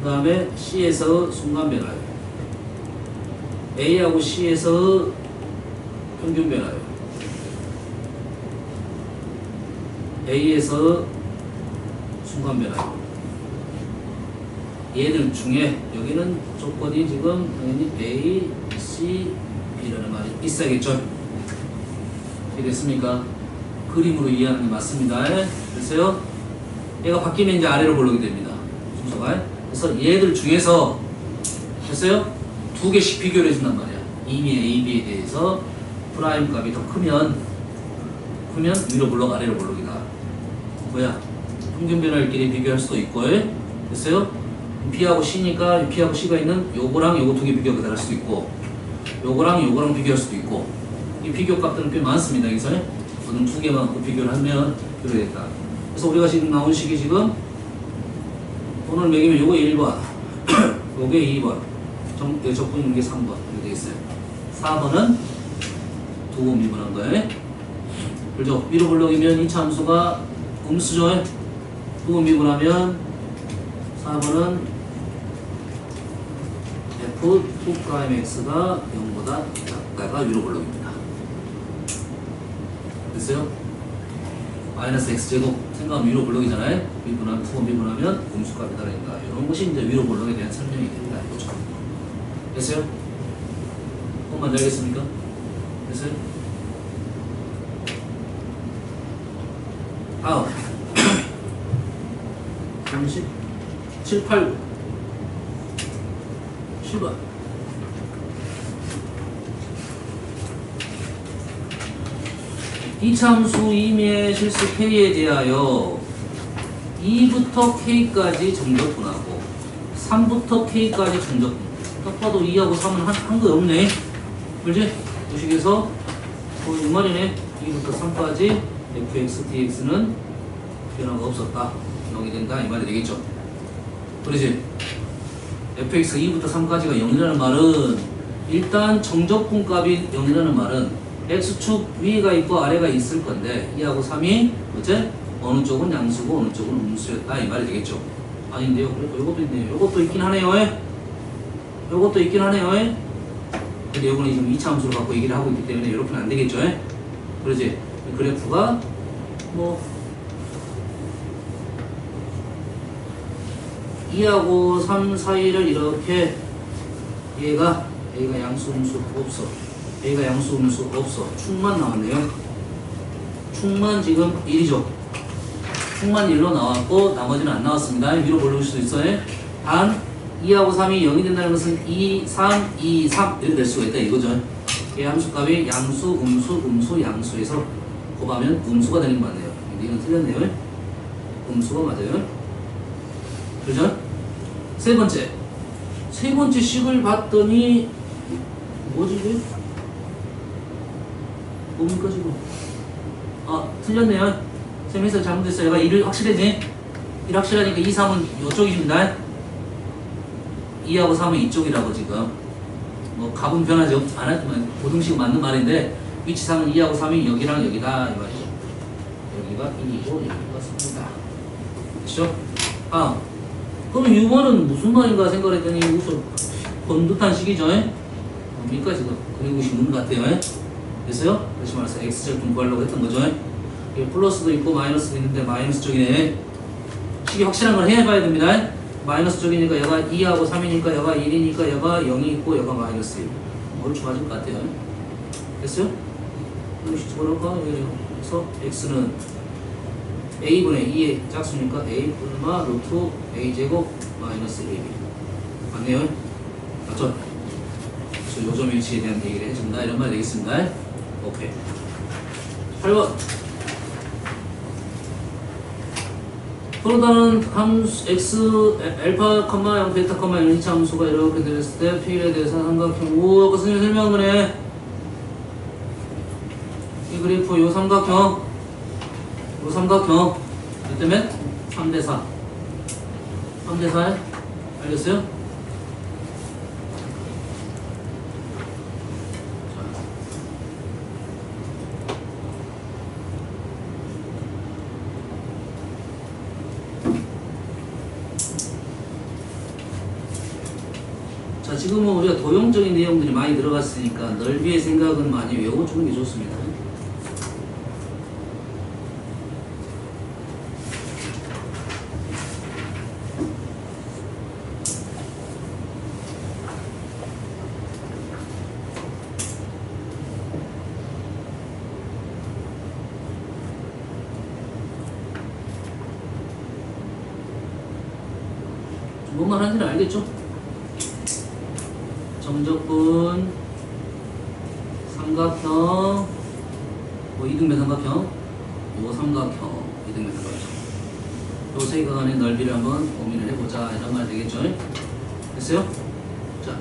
[SPEAKER 1] 그 다음에 C에서 순간 변화율. A하고 C에서 평균 변화율. A에서 순간 변화율. 얘들 중에 여기는 조건이 지금 당연히 A, C, B라는 말이 있어야겠죠. 이해됐습니까? 그림으로 이해하는 게 맞습니다. 그래서요, 얘가 바뀌면 이제 아래로 볼록이 됩니다. 순서가. 그래서 얘들 중에서 됐어요? 2개씩 비교를 해준단 말이야. 이미 A, B에 대해서 프라임 값이 더 크면 위로 볼록, 아래로 볼록이다. 뭐야? 평균 변화율끼리 비교할 수도 있고, 됐어요? B하고 C니까 B하고 C가 있는 요거랑 요거 2개 비교가 될 수도 있고, 요거랑 비교할 수도 있고, 이 비교 값들은 꽤 많습니다. 여기서 저는 2개만 비교를 하면 그러겠다. 그래서 우리가 지금 나온 식이 지금 오늘 매기면 요거 1번, 요게 2번, 적분 이게 3번 이렇게 되겠어요. 4번은 두 번 미분한 거예요. 그렇죠? 위로 블록이면 이 함수가 음수죠. 두 번 미분하면 4번은 f2'x가 0보다 작다가 위로 블록입니다. 됐어요? 마이너스 x제곱 생각하면 위로 블록이잖아요. 미분하면 두 번 미분하면 음수값이 다르니까 이런 것이 이제 위로 블록에 대한 설명이 됩니다. 이거죠. 됐어요? 조금만 더 알겠습니까? 됐어요? 다음 30, 7, 8, 7번 이차함수 임의의 실수 K에 대하여 2부터 K까지 정적분하고 3부터 K까지 정적분. 딱 봐도 2하고 3은 한 거 없네. 그렇지? 도식에서 이 말이네. 2부터 3까지 fx, dx는 변화가 없었다. 0이 된다. 이 말이 되겠죠. 그렇지? fx 2부터 3까지가 0이라는 말은 일단 정적분 값이 0이라는 말은 x축 위가 있고 아래가 있을 건데 2하고 3이 어째? 어느 쪽은 양수고 어느 쪽은 음수였다. 이 말이 되겠죠. 아닌데요. 그러니까 요것도 있네요. 요것도 있긴 하네요. 요것도 있긴 하네요. 근데 요거는 지금 2차 함수를 갖고 얘기를 하고 있기 때문에 이렇게는 안 되겠죠. 그러지? 그래프가 뭐 2하고 3 사이를 이렇게 A가 양수 음수 없어. A가 양수 음수 없어. 축만 나왔네요. 축만 지금 1이죠. 축만 1로 나왔고 나머지는 안 나왔습니다. 위로 올라올 수도 있어요. 단 2하고 3이 0이 된다는 것은 2, 3, 2, 3 이렇게 될 수가 있다 이거죠. 이 함수값이 양수, 음수, 양수에서 곱하면 음수가 되는 거 맞네요. 근데 이건 틀렸네요. 음수가 맞아요. 그죠? 세 번째 식을 봤더니 뭐지 이게? 뭡니까 지금? 아 틀렸네요. 쌤 해석 잘못했어요. 얘가 1을 확실하지? 1 확실하니까 2, 3은 이쪽입니다. 2하고 3은 이쪽이라고 지금 뭐 값은 변하지 않았지만 고등식 맞는 말인데 위치상은 2하고 3이 여기랑 여기다 이 말이죠. 여기가 2이고 여기가 3입니다. 그렇죠? 아 그럼 6번은 무슨 말인가 생각했더니 무슨 번듯한 식이죠? 뭡니까 지금 그리고 싶은 것 같아요. 됐어요? 다시 말해서 x절편 구하려고 했던 거죠. 이게 플러스도 있고 마이너스도 있는데 마이너스 쪽이네. 식이 확실한 걸 해봐야 됩니다. 마이너스 쪽이니까 얘가 2하고 3이니까 얘가 1이니까 얘가 0이 있고 얘가 마이너스 1. 옳지 맞을 것 같아요. 됐어요? 이것이 집어넣을까? 그래서 x는 a분의 2의 짝수니까 a 뿔마 루트 a제곱 마이너스 1. 맞네요? 맞죠? 그래서 요점 일치에 대한 얘기를 해준다. 이런 말 되겠습니다. 오케이. 8번. 그러다는 함수 x 알파, 0, 베타, 1, 2차 함수가 이렇게 됐을 때 P에 대해서 삼각형 오 아까 선생님 설명한 거네. 이 그래프 요 삼각형 몇 때문에? 3대4 3대4 알겠어요? 자, 지금은 우리가 도형적인 내용들이 많이 들어갔으니까 넓이의 생각은 많이 외워주는 게 좋습니다. 뭔 말 하는지는 알겠죠? 정적분, 삼각형, 뭐 이등변 삼각형, 요 삼각형, 이등변 삼각형. 요 세 개 간의 넓이를 한번 고민을 해보자. 이런 말 되겠죠? 됐어요? 자,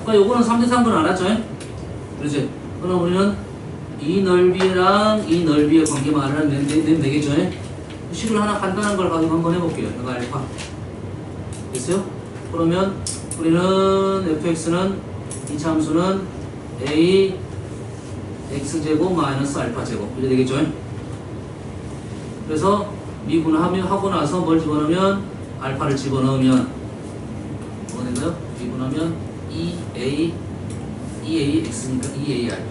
[SPEAKER 1] 그러니까 요거는 3대3 건 알았죠? 그렇지? 그럼 우리는 이 넓이랑 이 넓이의 관계만 알아내면 되겠죠? 식을 하나 간단한 걸 가지고 한번 해볼게요. 얘가 알파. 됐어요? 그러면 우리는 fx는 이 참수는 a x제곱 마이너스 알파제곱 이렇게 되겠죠? 그래서 미분하고 나서 뭘 집어넣으면 알파를 집어넣으면 뭐가 된가요? 미분하면 2a x니까 2a 알파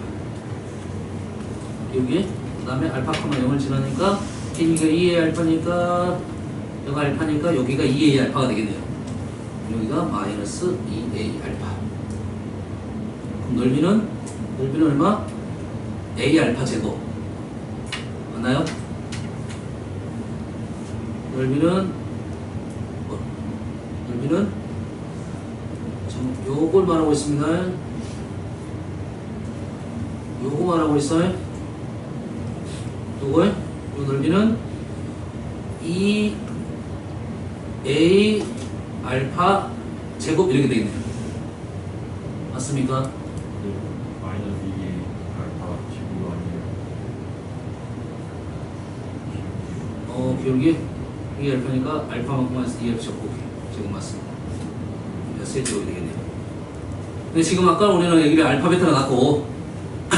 [SPEAKER 1] 여기 그 다음에 알파, 0을 지나니까 여기가 2a 알파니까 여기가 알파니까 여기가 2a 알파가 되겠네요. 여기가 마이너스 2a 알파. 그럼 넓이는 얼마? a 알파 제곱 맞나요? 넓이는 요걸 말하고 있습니다. 요거 말하고 있어요. 요거요? 요 넓이는 2a 알파 제곱 이렇게 되겠네요. 맞습니까?
[SPEAKER 2] 네. 마이너스 2의 알파 제곱 아니에요?
[SPEAKER 1] 기울기 2 알파니까 알파만큼 마이너스 2 알파 제곱 맞습니다. 세 제곱이 되겠네요. 근데 지금 아까 우리는 여기를 알파 베타를 낳고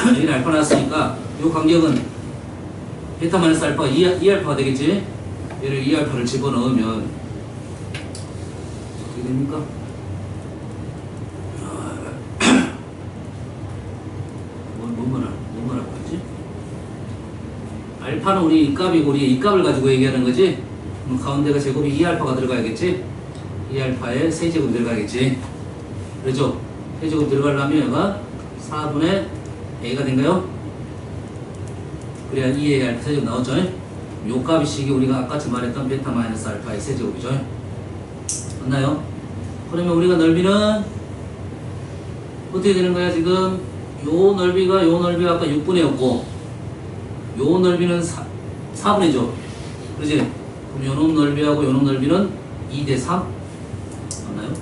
[SPEAKER 1] 여기는 알파 낳았으니까 이 간격은 베타 마이너스 알파가 2 알파가 되겠지? 얘를 2 알파를 집어넣으면 어떻게 됩니까? 뭔 말하고 있지? 알파는 우리 이 값이고 우리 이 값을 가지고 얘기하는 거지? 그럼 가운데가 제곱이 2 알파가 들어가야겠지? 2 알파에 세제곱 들어가겠지? 그렇죠? 세제곱 들어가려면 얘가 4분의 a가 된가요? 그래야 2a 알파 세제곱 나왔죠? 요 값이 우리가 아까 말했던 베타 마이너스 알파의 세제곱이죠? 맞나요? 그러면 우리가 넓이는 어떻게 되는 거야 지금? 요 넓이가 아까 6분의 였고 요 넓이는 4분의죠? 그렇지? 그럼 요 놈 넓이하고 요 놈 넓이는 2대 3? 맞나요?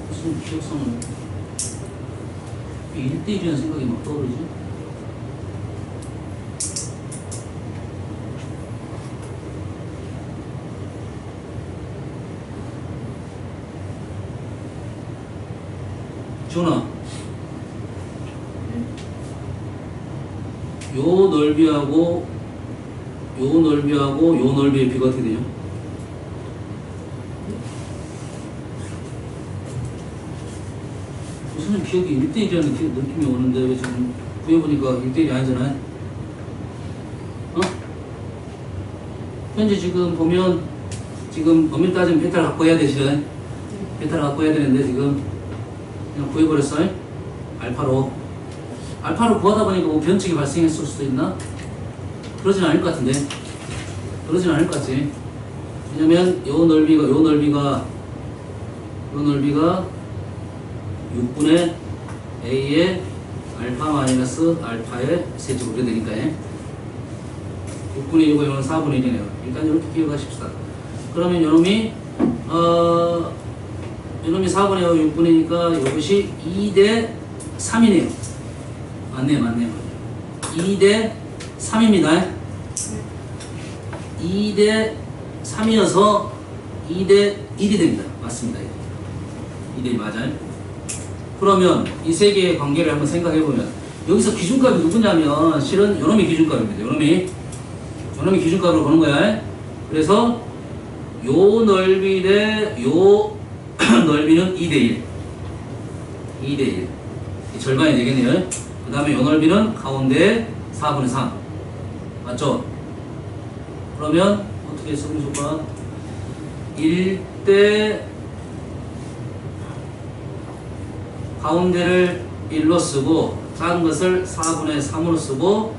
[SPEAKER 1] 무슨 기억상은 1대 1이라는 생각이 막 떠오르지? 지훈아, 요 넓이하고 요 넓이의 비가 어떻게 되죠? 무슨 기억이 1대1이라는 느낌이 오는데 왜 지금 구해보니까 1대1이 아니잖아요? 현재 지금 보면 지금 엄밀히 따지면 베타를 갖고 해야 되시네. 베타를 갖고 해야 되는데 지금 그냥 구해버렸어요? 알파로 구하다 보니까 뭐 변칙이 발생했을 수도 있나? 그러진 않을 것 같은데. 그러진 않을 것 같지. 왜냐면 요 넓이가 6분의 a의 알파 마이너스 알파의 세제곱이 되니까 6분의 1이고 이건 4분의 1이네요. 일단 이렇게 기억하십시다. 그러면 요놈이 4분의 6분이니까 이것이 2대 3이네요. 맞네요. 2대 3입니다. 2대 3이어서 2대 1이 됩니다. 맞습니다. 2대 1 맞아요. 그러면 이 세 개의 관계를 한번 생각해보면 여기서 기준값이 누구냐면 실은 요놈이 기준값입니다. 요놈이 기준값으로 보는 거야. 그래서 요 넓이 대 요 넓이는 2대1 절반이 되겠네요. 그 다음에 요 넓이는 가운데 4분의 3 맞죠? 그러면 어떻게 써보실까? 1대 가운데를 1로 쓰고 작은 것을 4분의 3으로 쓰고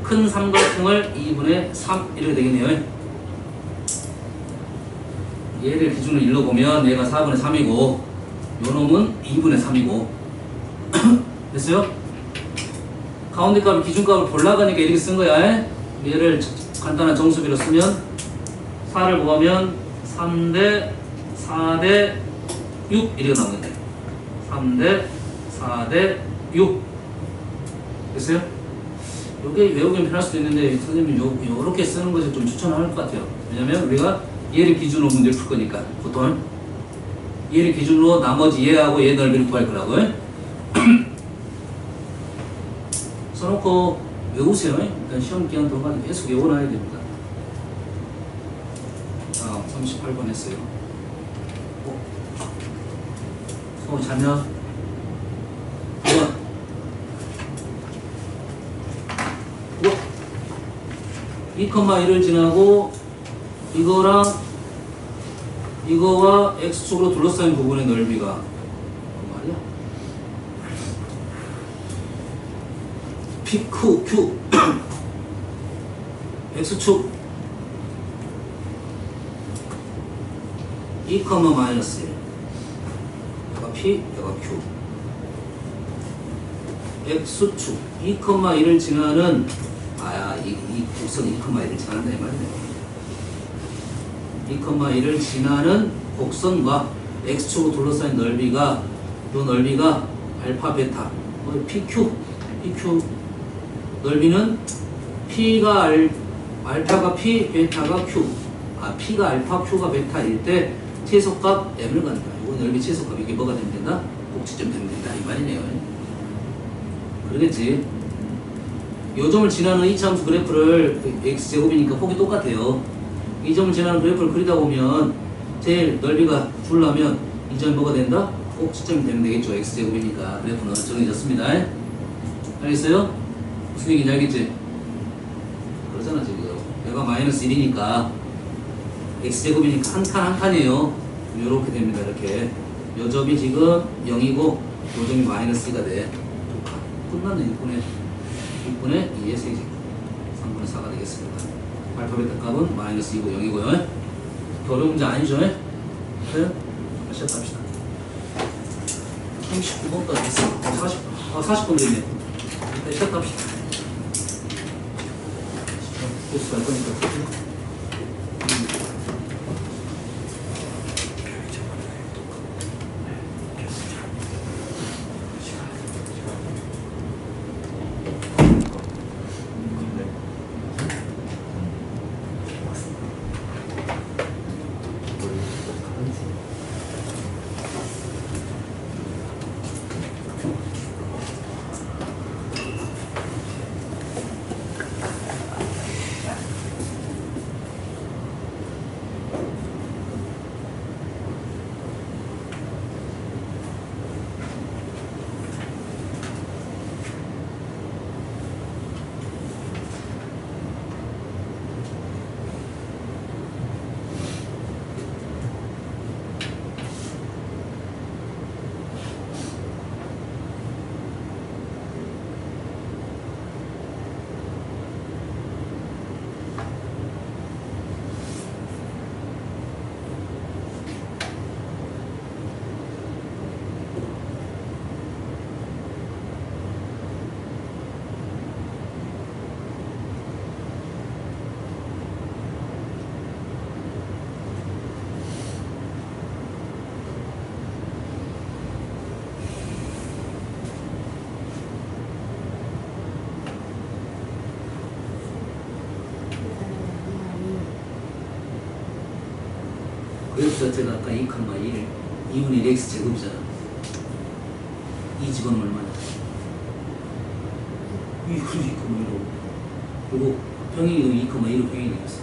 [SPEAKER 1] 큰 삼각형을 2분의 3 이렇게 되겠네요. 얘를 기준으로 1로 보면 얘가 4분의 3이고 요 놈은 2분의 3이고 됐어요? 가운데 값 기준값을 보려가니까 이렇게 쓴 거야. 얘를 간단한 정수비로 쓰면 4를 구하면 3대 4대 6 이렇게 나오는데 3대 4대 6 됐어요? 요게 외우기는 편할 수도 있는데 선생님이 요렇게 쓰는 것을 좀 추천할 것 같아요. 왜냐면 우리가 얘를 기준으로 문제를 풀 거니까 보통 얘를 기준으로 나머지 얘하고 얘 넓이를 구할 거라고요. 써놓고 외우세요. 일단 시험 기간 동안 계속 외워놔야 됩니다. 자, 38번 했어요. 수업 자면 9번 2,1을 지나고 이거와 x축으로 둘러싸인 부분의 넓이가 말이야? PQ x축 2, 마이너스 1 여가 P, 여가 Q x축 2, 1을 지나는 이 곡선 2, 1을 지난다 이 말이네. 2, 1을 지나는 곡선과 x축으로 둘러싸인 넓이가 이 넓이가 알파, 베타 PQ 넓이는 P가 알파가 P, 베타가 Q P가 알파, Q가 베타일 때 최소값 M을 갖는다. 이거 넓이 최소값 이게 뭐가 되면 된다? 꼭지점 되면 된다 이 말이네요. 그러겠지. 요 점을 지나는 이차함수 그래프를 x제곱이니까 폭이 똑같아요. 이 점을 지나는 그래프를 그리다 보면 제일 넓이가 줄라면 이 점이 뭐가 된다? 꼭지점이 되면 되겠죠. x제곱이니까 그래프는 정해졌습니다. 알겠어요? 무슨 얘기인지 알겠지? 그러잖아 지금 얘가 마이너스 1이니까 x제곱이니까 한 칸 한 칸이에요. 이렇게 됩니다. 이렇게 요 점이 지금 0이고 요 점이 마이너스 2가 돼. 끝났네. 6분의 2의 세제곱 3분의 4가 되겠습니다. 알파 베타 값은 마이너스 2고 0이고요. 어려운 문제 아니죠? 네? 다시 합시다. 39번까지 했어요. 40번 됐네. 다시 합시다. 보스 갈 거니까. 그래프 자체가 아까 2,1 2분의 1 x 제곱이잖아. 이 집어넣으면 얼마냐? 2,1로 그리고 평행이도 2,1로 평행이 되겠어.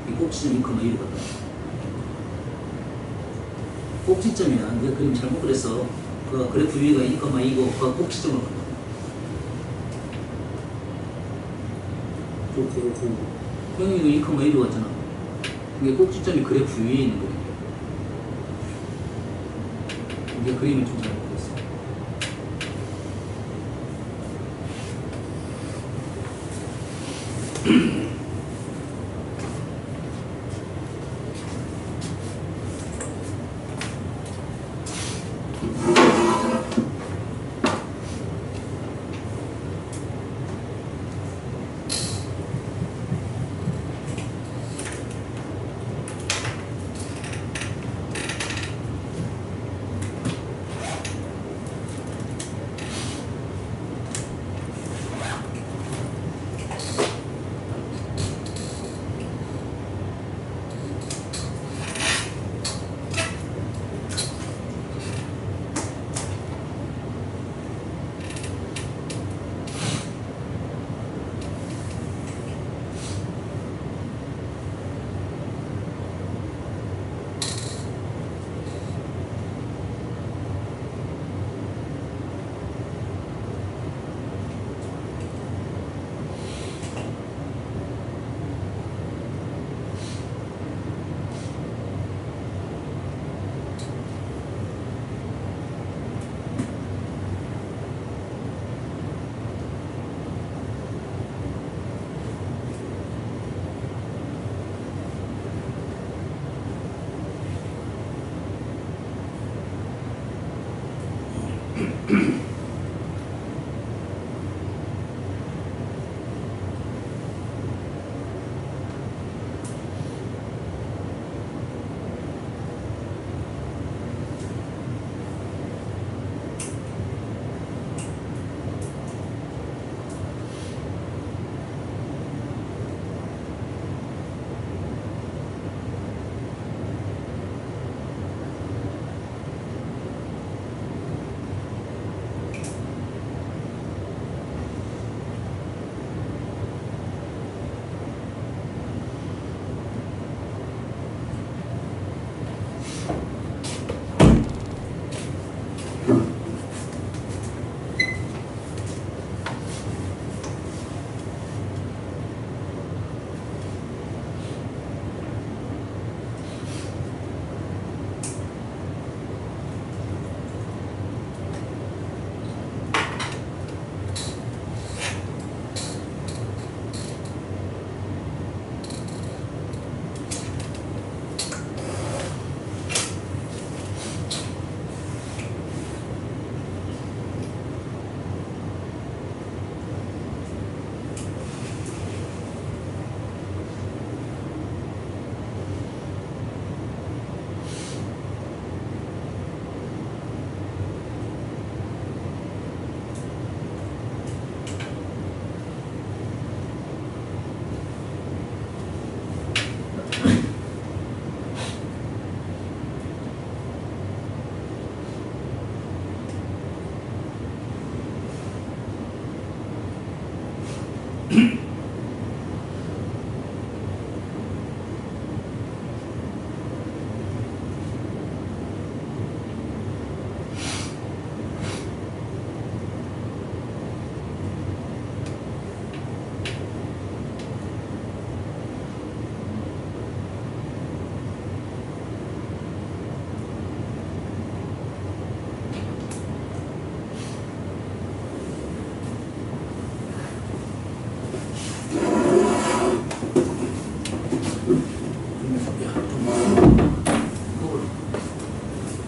[SPEAKER 1] 이 꼭지점 2,1로 갔다. 꼭지점이야. 내가 그림 잘못 그랬어. 그 그래프 위가 2,2고 그 꼭지점으로 간다. 평행이도 2,1로 갔잖아. 이게 꼭지점이 그래프 위에 있는 거야. 이게 그림을 좀 잘못했어.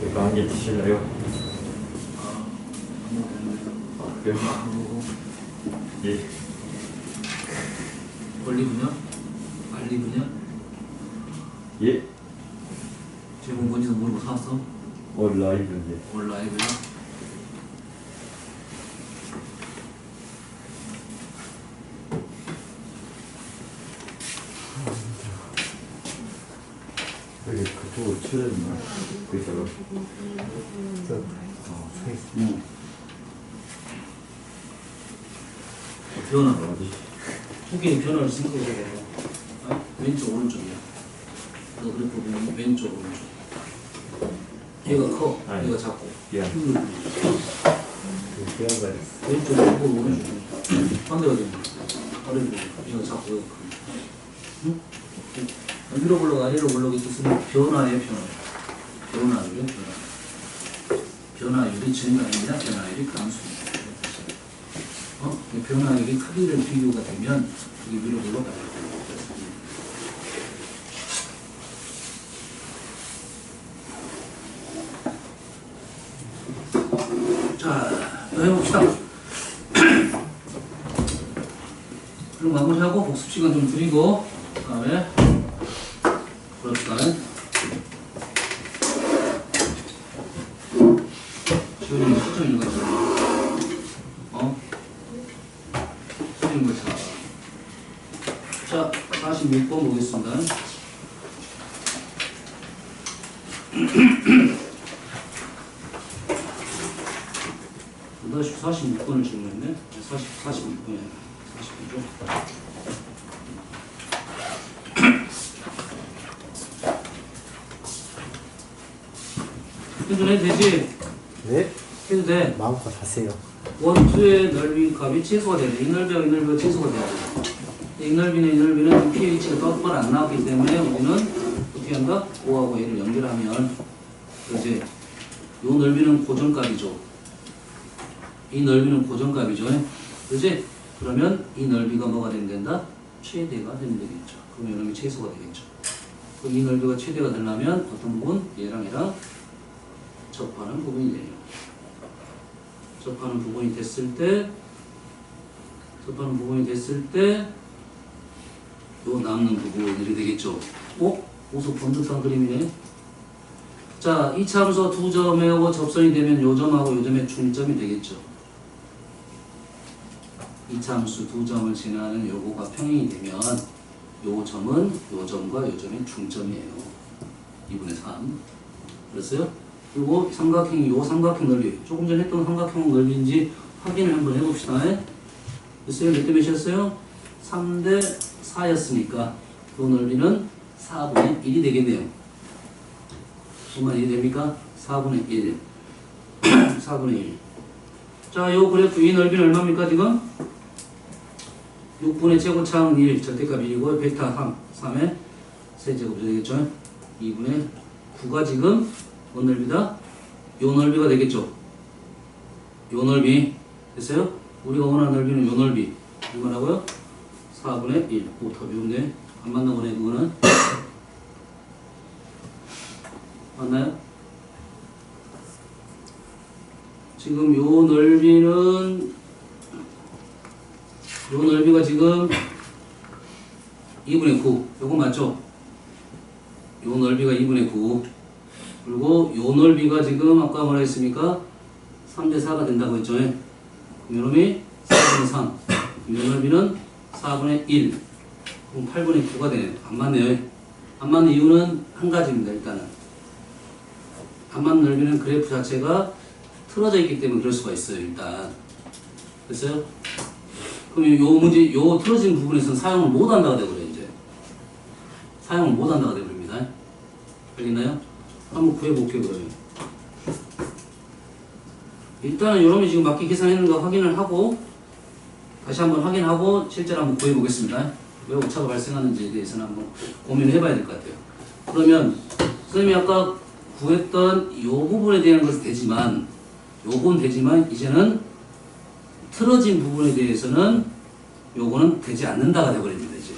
[SPEAKER 2] 이거 한 개 드실래요? 그래요? 예.
[SPEAKER 1] 권리분야? 관리분야?
[SPEAKER 2] 예?
[SPEAKER 1] 제목 뭔지도 모르고 사왔어?
[SPEAKER 2] 라이브인데.
[SPEAKER 1] 올 라이브야?
[SPEAKER 2] 여기 그쪽으로 치우는 그있어요.
[SPEAKER 1] 응. 변화.
[SPEAKER 2] 어디?
[SPEAKER 1] 후기의 변화를 생각해보고 왼쪽 오른쪽이야. 너 그래프 보면 왼쪽 오른쪽. 얘가 커,
[SPEAKER 2] 아니.
[SPEAKER 1] 얘가 작고.
[SPEAKER 2] 미안.
[SPEAKER 1] 왼쪽 크고 오른쪽. 반대가 되는 거야. 아래로 얘가 작고 얘가 커. 응? 위로 올라가 아래로 올라가기 뜻은 변화의 변화. 변화율의 변화. 변화율이 증가입니다. 변화율이 감소입니다. 이 변화율이 크기를 비교가 되면 이게 위로 올라가요. 자, 해봅시다. 그럼 마무리하고 복습 시간 좀 드리고 그 다음에 그렇다. 시원이 수정 읽었잖아. 수정 거 자, 46번 보겠습니다. 나 46번을 질문했네. 46번이야. 46번. 해도 되지?
[SPEAKER 3] 네?
[SPEAKER 1] 해도 돼.
[SPEAKER 3] 마음껏 하세요.
[SPEAKER 1] 원투의 넓이 값이 최소가 돼야 돼. 이 넓이와 이 넓이가 최소가 돼야 돼. 이 넓이는 이 넓이는 pH가 똑바로 안 나왔기 때문에 우리는 어떻게 한다? 5하고 얘를 연결하면 이제 이 넓이는 고정값이죠. 이 넓이는 고정값이죠. 그렇지? 그러면 이 넓이가 뭐가 된다? 최대가 되면 되겠죠. 그럼 이 넓이 최소가 되겠죠. 그럼 이 넓이가 최대가 되려면 어떤 부분? 얘랑 얘랑 접하는 부분이 돼요. 접하는 부분이 됐을 때 요 남는 부분이 되겠죠. 어서 본 듯한 그림이네. 자, 이 참수 두 점하고 접선이 되면 요 점하고 요 점의 중점이 되겠죠. 이 참수 두 점을 지나는 요거가 평행이 되면 요 점은 요 점과 요 점의 중점이에요. 2분의 3. 그랬어요? 그리고 삼각형이 요 삼각형 넓이, 조금 전에 했던 삼각형 넓이인지 확인을 한번 해봅시다. 됐어요? 몇 대 몇이었어요? 3대 4였으니까 그 넓이는 4분의 1이 되겠네요. 얼마 1이 됩니까? 4분의 1. 4분의 1. 자, 요 그래프 이 넓이는 얼마입니까 지금? 6분의 제곱창 1, 절대값 1이고 베타 3의 세제곱이 되겠죠? 2분의 9가 지금 뭔 넓이다? 요 넓이가 되겠죠? 요 넓이 됐어요? 우리가 원하는 넓이는 요 넓이 얼마라고요? 4분의 1. 오, 더 배운데? 안 맞나 보네 그거는. 맞나요? 지금 요 넓이는 요 넓이가 지금 2분의 9. 요거 맞죠? 요 넓이가 2분의 9. 그리고 요 넓이가 지금 아까 뭐라 했습니까? 3대 4가 된다고 했죠? 그럼 요 놈이 4분의 3. 요 넓이는 4분의 1. 그럼 8분의 9가 되네요. 안 맞네요. 안 맞는 이유는 한 가지입니다. 일단은 안 맞는 넓이는 그래프 자체가 틀어져 있기 때문에 그럴 수가 있어요. 일단 됐어요? 그럼 요 문제, 요 틀어진 부분에서는 사용을 못 한다고 되버려요, 이제. 사용을 못 한다고 되버립니다. 알겠나요? 한번 구해볼게요, 그러면. 일단은 여러분이 지금 맞게 계산했는 거 확인을 하고, 다시 한번 확인하고, 실제로 한번 구해보겠습니다. 왜 오차가 발생하는지에 대해서는 한번 고민을 해봐야 될 것 같아요. 그러면, 선생님이 아까 구했던 요 부분에 대한 것은 되지만, 요건 되지만, 이제는 틀어진 부분에 대해서는 요거는 되지 않는다가 되어버립니다, 이제.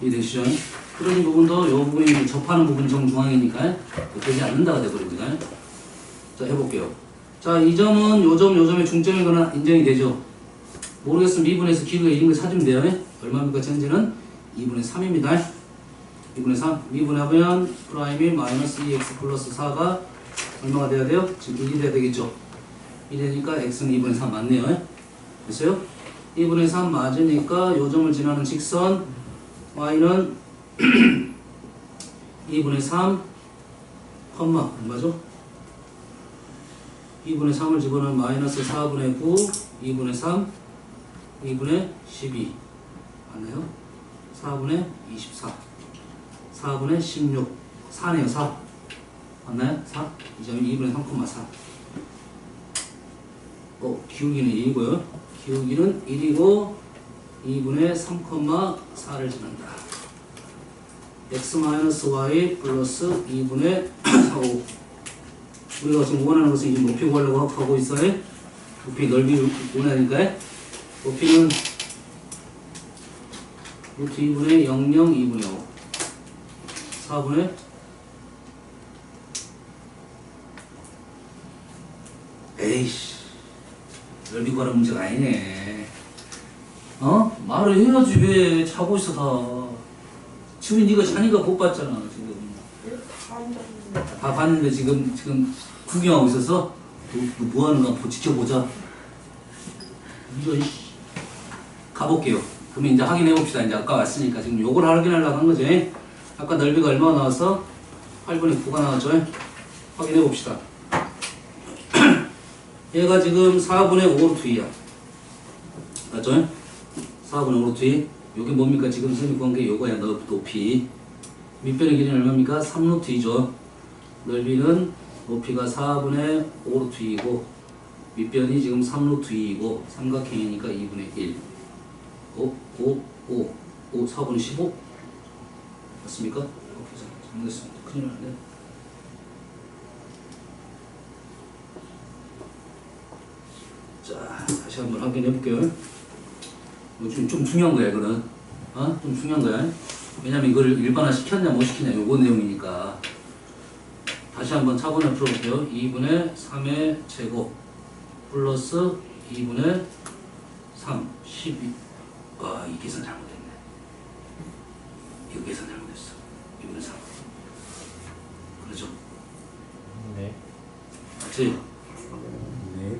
[SPEAKER 1] 이해되시죠? 틀어진 부분도 요 부분이 접하는 부분 정중앙이니까 되지 않는다가 되어버립니다. 자, 해볼게요. 자, 이 점은 요 점의 중점인 거는 인정이 되죠? 모르겠으면 미분에서 기울기가 1인 거 찾으면 돼요. 얼마입니까? 전제는 2분의 3입니다. 2분의 3. 미분하면 프라임이 마이너스 2x 플러스 4가 얼마가 돼야 돼요? 지금 1이 돼야 되겠죠? 1이 되니까 x는 2분의 3 맞네요. 됐어요? 2분의 3 맞으니까 요 점을 지나는 직선 y는 2분의 3 컴마 얼마죠? 2분의 3을 집어넣으면 마이너스 4분의 9 2분의 3 2분의 12 맞나요? 4분의 24 4분의 16 4네요 4 맞나요? 4? 이 점이 2분의 3,4 기울기는 1이고요 기울기는 1이고 2분의 3,4를 지난다 x-y 플러스 2분의 4,5 우리가 지금 원하는 것은 이제 높이 구하려고 하고 있어요. 높이 넓이 원하니까 높이는 루트 2분의 00 2분의 5 4분의 에이씨 넓이 구하는 문제가 아니네. 말을 해야지 왜 자고 있어 다. 지금 네가 자니까 못 봤잖아 지금. 다 봤는데 지금 구경하고 있어서 뭐 하는가 지켜보자. 이거 가볼게요. 그러면 이제 확인해 봅시다. 이제 아까 왔으니까 지금 요걸 확인하려고 한 거지. 아까 넓이가 얼마나 나왔어? 8분의 9가 나왔죠. 확인해 봅시다. 얘가 지금 4분의 5 루트 2야. 맞죠? 4분의 5 루트 2. 요게 뭡니까? 지금 선생님 구한 게 요거야. 높이. 밑변의 길이는 얼마입니까? 3루트 2죠. 넓이는 높이가 4분의 5루트 2이고 밑변이 지금 3루트 2이고 삼각형이니까 2분의 1 5, 4분의 15 맞습니까? 잘못했습니다. 큰일 났네. 자, 다시 한번 확인해 볼게요. 좀 중요한 거야, 이거는. 좀 중요한 거야. 왜냐면 이걸 일반화 시켰냐 못 시켰냐 요거 내용이니까. 다시 한번 차분히 풀어볼게요. 2분의 3의 제곱 플러스 2분의 3 12. 이 계산 잘못했네. 이거 계산 잘못했어. 2분의 3 그렇죠?
[SPEAKER 2] 네.
[SPEAKER 1] 맞지?
[SPEAKER 3] 네.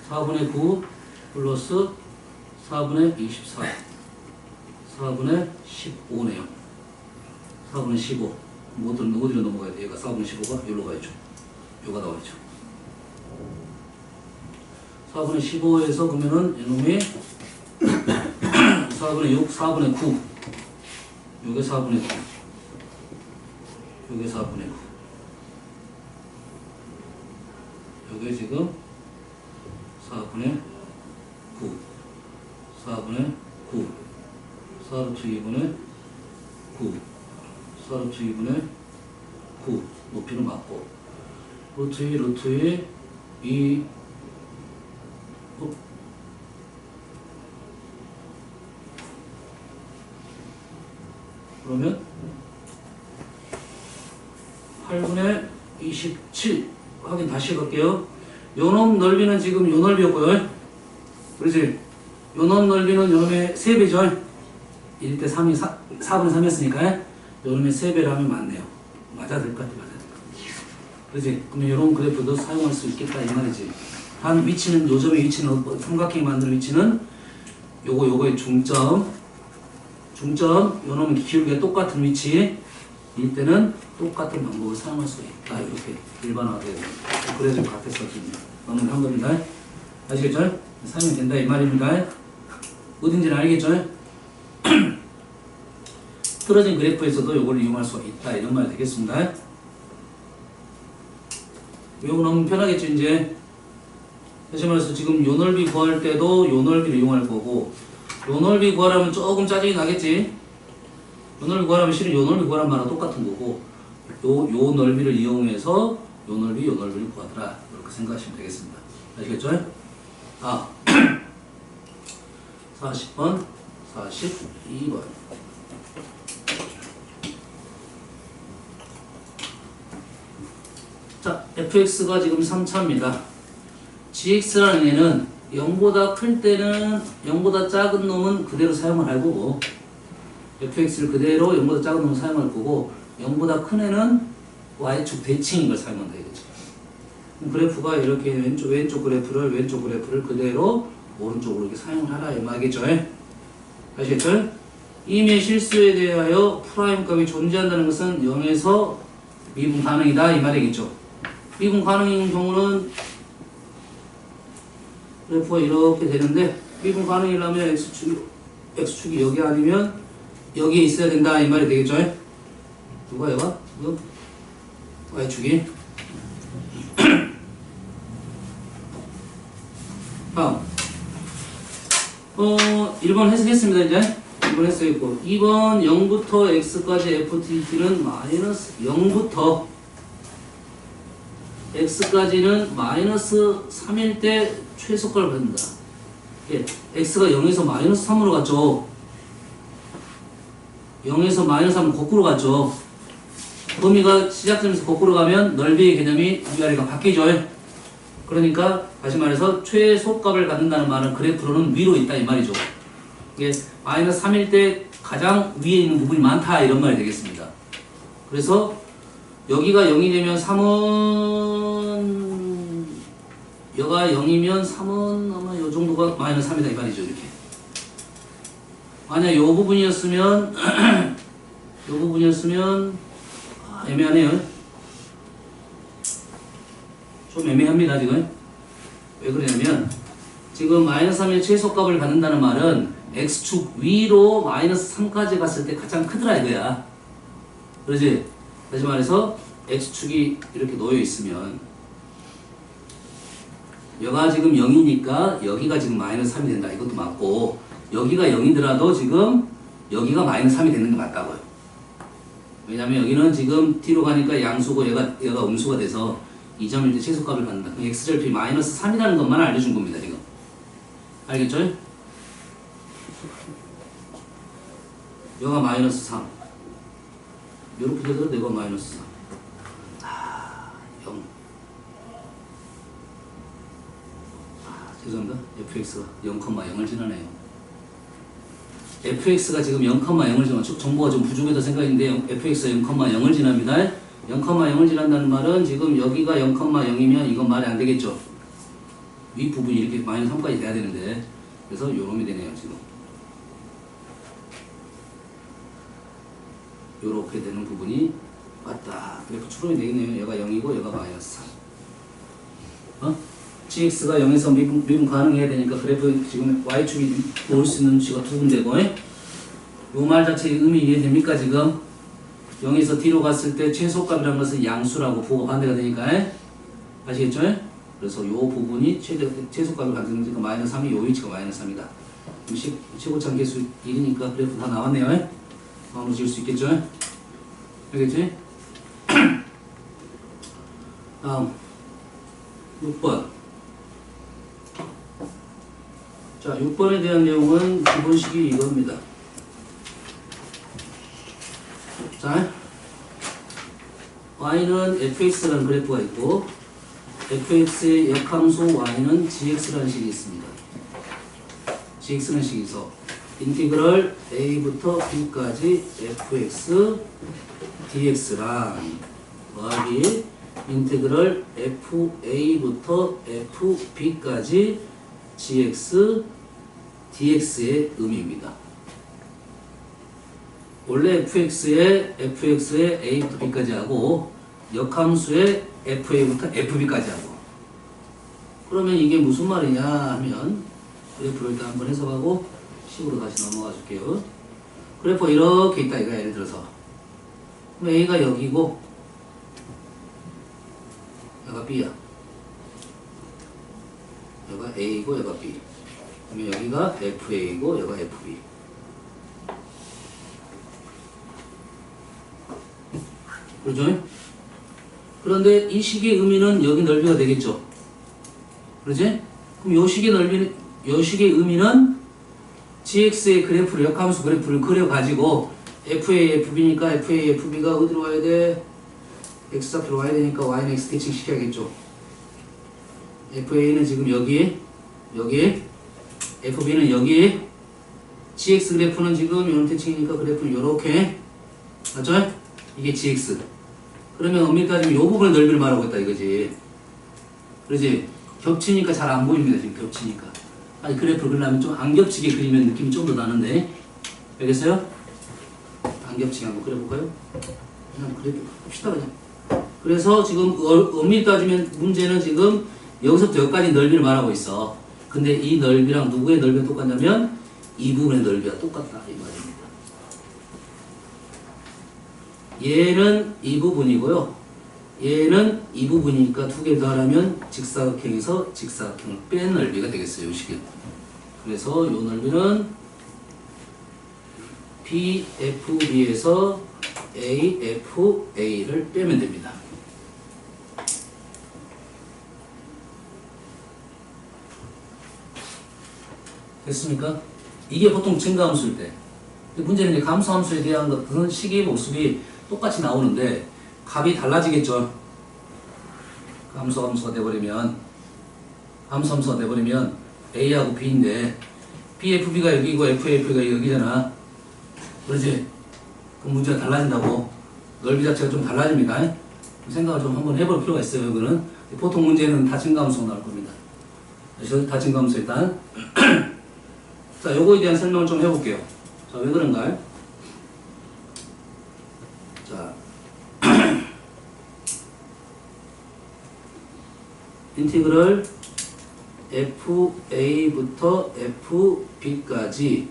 [SPEAKER 1] 4분의 9 플러스 4분의 24 4분의 15네요. 4분의 15 어디로 넘어가야 돼? 얘가 4분의 15가 여기로 가야죠. 여기가 나와야죠. 4분의 15에서 그러면은 이놈이 4분의 6 4분의 9 요게 4분의 9 요게 4분의 9 요게 지금 4분의 9 4분의 9 4루트 2분의 9 4루트 2분의 9 높이는 맞고 루트 2 루트 2 그러면 8분의 27 확인 다시 해볼게요. 요놈 넓이는 지금 요 넓이였고요. 그렇지? 요놈 넓이는 요놈의 3배죠. 1대 3이 4분의 3이었으니까 요놈의 3배를 하면 맞네요. 맞아야 될 것 같아. 맞아야 될 것 같아. 그렇지? 그러면 요런 그래프도 사용할 수 있겠다 이 말이지. 단 위치는 요점의 위치는 삼각형이 만드는 위치는 요거의 중점 요놈은 기울기가 똑같은 위치 일 때는 똑같은 방법을 사용할 수 있다. 이렇게 일반화되어 그래도 같았었습니다. 너무 한 겁니다. 아시겠죠? 사용이 된다 이 말입니다. 어딘지는 알겠죠? 틀어진 그래프에서도 이걸 이용할 수 있다 이런 말 되겠습니다. 이거 너무 편하겠죠 이제. 다시 말해서 지금 요 넓이 구할 때도 요 넓이를 이용할 거고 요 넓이 구하려면 조금 짜증이 나겠지. 요 넓이 구하려면 실은 요 넓이 구하는 말은 똑같은 거고 요 넓이를 이용해서 요 넓이를 구하더라 이렇게 생각하시면 되겠습니다. 아시겠죠? 40번 42번 자, fx가 지금 3차입니다. gx라는 애는 0보다 클 때는 0보다 작은 놈은 그대로 사용을 할 거고 fx를 그대로 0보다 작은 놈을 사용할 거고 0보다 큰 애는 y축 대칭인 걸 사용한다 이거죠. 그래프가 이렇게 왼쪽 그래프를 그대로 오른쪽으로 이렇게 사용을 하라 이 말이겠죠. 아시겠죠? 임의 실수에 대하여 프라임 값이 존재한다는 것은 0에서 미분 가능이다 이 말이겠죠. 미분 가능인 경우는 그래프가 이렇게 되는데 미분 가능이라면 x축이 여기 아니면 여기에 있어야 된다 이 말이 되겠죠. 누가 얘가? y축이. 다음 1번 해석했습니다. 이제 1번 해석했고 2번 0부터 x까지 ft는 마이너스 0부터 x까지는 마이너스 3일 때 최소값을 받는다. 예, x가 0에서 마이너스 3으로 갔죠. 0에서 마이너스 3은 거꾸로 갔죠. 범위가 시작점에서 거꾸로 가면 넓이의 개념이 위아래가 바뀌죠. 그러니까 다시 말해서 최소값을 갖는다는 말은 그래프로는 위로 있다 이 말이죠. 이게 마이너스 3일 때 가장 위에 있는 부분이 많다 이런 말이 되겠습니다. 그래서 여기가 0이 되면 3은 여가 0이면 3은 아마 요 정도가 마이너스 3이다 이 말이죠. 이렇게 만약 요 부분이었으면 애매하네요. 좀 애매합니다 지금. 왜 그러냐면 지금 마이너스 3의 최소값을 갖는다는 말은 x축 위로 마이너스 3까지 갔을 때 가장 크더라 이거야. 그러지? 다시 말해서 x축이 이렇게 놓여 있으면 여가 지금 0이니까 여기가 지금 마이너스 3이 된다 이것도 맞고 여기가 0이더라도 지금 여기가 마이너스 3이 되는 게 맞다고요. 왜냐면 여기는 지금 뒤로 가니까 양수고 얘가 음수가 돼서 2점일 때 최소값을 갖는다. 그럼 x절편 마이너스 3이라는 것만 알려준 겁니다 지금. 알겠죠? 여가 마이너스 3 요렇게 되더라도 내가 마이너스 3 0 죄송합니다. fx가 0,0을 지나네요. fx가 지금 0,0을 지나 정보가 좀 부족해서 생각인데 fx가 0,0을 지납니다. 0,0을 지난다는 말은 지금 여기가 0,0이면 이건 말이 안 되겠죠. 윗부분이 이렇게 마이너스 3까지 돼야 되는데 그래서 요놈이 되네요 지금. 요렇게 되는 부분이 맞다. 그래프 추론이 되겠네요. 얘가 0이고 얘가 마이너스 3. gx가 0에서 미분 가능해야 되니까 그래프 지금 y축이 올 수 있는 위치가 두 군데고 요 말 자체의 의미 이해됩니까 지금? 0에서 D로 갔을 때 최소값이라는 것은 양수라고 부호가 반대가 되니까 아시겠죠? 그래서 요 부분이 최소값을 가지니까 마이너스 3이 요 위치가 마이너스 3이다. 최고참 계수 1이니까 그래프 다 나왔네요. 마음으로 지을 수 있겠죠? 알겠지? 다음 6번. 자, 6번에 대한 내용은 기본식이 이겁니다. 자, y는 fx라는 그래프가 있고 fx의 역함수 y는 gx라는 식이 있습니다. gx라는 식이 있어 인티그럴 a부터 b까지 fx dx랑 더하기 인티그럴 fa부터 fb까지 gx dx의 의미입니다. 원래 fx에 a부터 b까지 하고 역함수에 fa부터 fb까지 하고 그러면 이게 무슨 말이냐 하면 그래프를 일단 한번 해석하고 식으로 다시 넘어가 줄게요. 그래프 이렇게 있다 이거 예를 들어서 그럼 a가 여기고 여기가 b야. 여기가 a고 여기가 b. 그러면 여기가 fa고 여기가 fb. 그렇죠? 그런데 이 식의 의미는 여기 넓이가 되겠죠. 그렇지? 그럼 요 식의 넓이는 요 식의 의미는 gx의 그래프를 역함수 그래프를 그려가지고 fa, fb니까 fa, fb가 어디로 와야 돼? x좌표로 와야 되니까 y는 x 대칭 시켜야겠죠. fa는 지금 여기 fb는 여기 gx 그래프는 지금 이런 대칭이니까 그래프는 요렇게 맞죠? 이게 gx 그러면 엄밀히 따지면 요 부분의 넓이를 말하고 있다 이거지. 그러지? 겹치니까 잘 안 보입니다. 지금 겹치니까. 아니 그래프를 그리려면 좀 안 겹치게 그리면 느낌이 좀 더 나는데 알겠어요? 안 겹치게 한번 그려볼까요? 그냥 그래프 합시다 그냥. 그래서 지금 엄밀히 따지면 문제는 지금 여기서부터 여기까지 넓이를 말하고 있어. 근데 이 넓이랑 누구의 넓이가 똑같냐면 이 부분의 넓이가 똑같다 이 말입니다. 얘는 이 부분이고요. 얘는 이 부분이니까 두 개 더하면 직사각형에서 직사각형을 뺀 넓이가 되겠어요. 이 식은. 그래서 이 넓이는 BFB에서 AFA를 빼면 됩니다. 됐습니까? 이게 보통 증가함수일 때. 문제는 이제 감소함수에 대한 것은 식의 모습이 똑같이 나오는데 값이 달라지겠죠. 감소함수가 돼버리면 A하고 B인데 BFB가 여기고 FAF가 여기잖아. 그렇지? 그럼 문제가 달라진다고. 넓이 자체가 좀 달라집니다. 생각을 좀 한번 해볼 필요가 있어요. 이거는 보통 문제는 다 증가함수가 나올 겁니다. 그래서 다 증가함수 일단 자, 요거에 대한 설명을 좀 해볼게요. 자, 왜 그런가요? 자, 인티그럴 FA부터 FB까지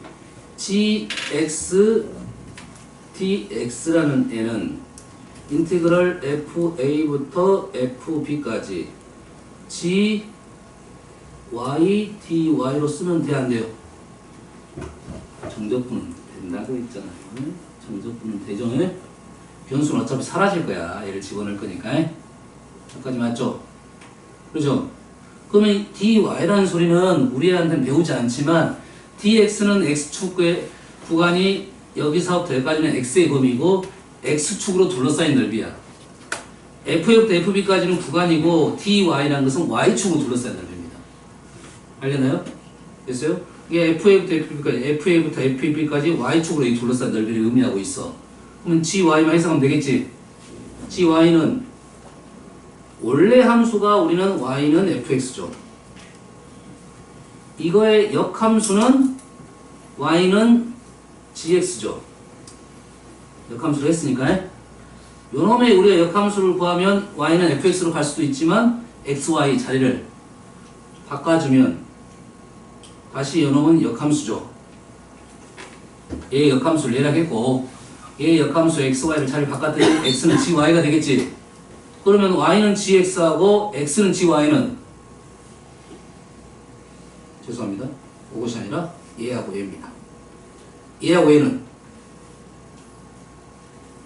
[SPEAKER 1] GX DX라는 애는 인티그럴 FA부터 FB까지 GY DY로 쓰면 돼, 안 돼요? 정적분은 된다고 했잖아요. 정적분은 대정에 변수는 어차피 사라질 거야. 얘를 집어넣을 거니까. 여기까지 맞죠? 그죠? 그러면 dy라는 소리는 우리한테는 배우지 않지만 dx는 x축의 구간이 여기서부터 여기까지는 x의 범위고 x축으로 둘러싸인 넓이야. fa부터 fb까지는 구간이고 dy라는 것은 y축으로 둘러싸인 넓이입니다. 알겠나요? 됐어요? 이게 FA부터 FB까지 Y축으로 둘러싼 넓이를 의미하고 있어. 그러면 GY만 해석하면 되겠지? GY는 원래 함수가 우리는 Y는 FX죠. 이거의 역함수는 Y는 GX죠. 역함수를 했으니까. 요놈의 우리가 역함수를 구하면 Y는 FX로 갈 수도 있지만 XY 자리를 바꿔주면 다시 요놈은 역함수죠. 얘의 역함수를 예략했고 얘의 역함수 xy를 자리 바꿨더니 x는 gy가 되겠지. 그러면 y는 gx하고 x는 gy는 죄송합니다. 그것이 아니라 얘하고 얘입니다. 얘하고 얘는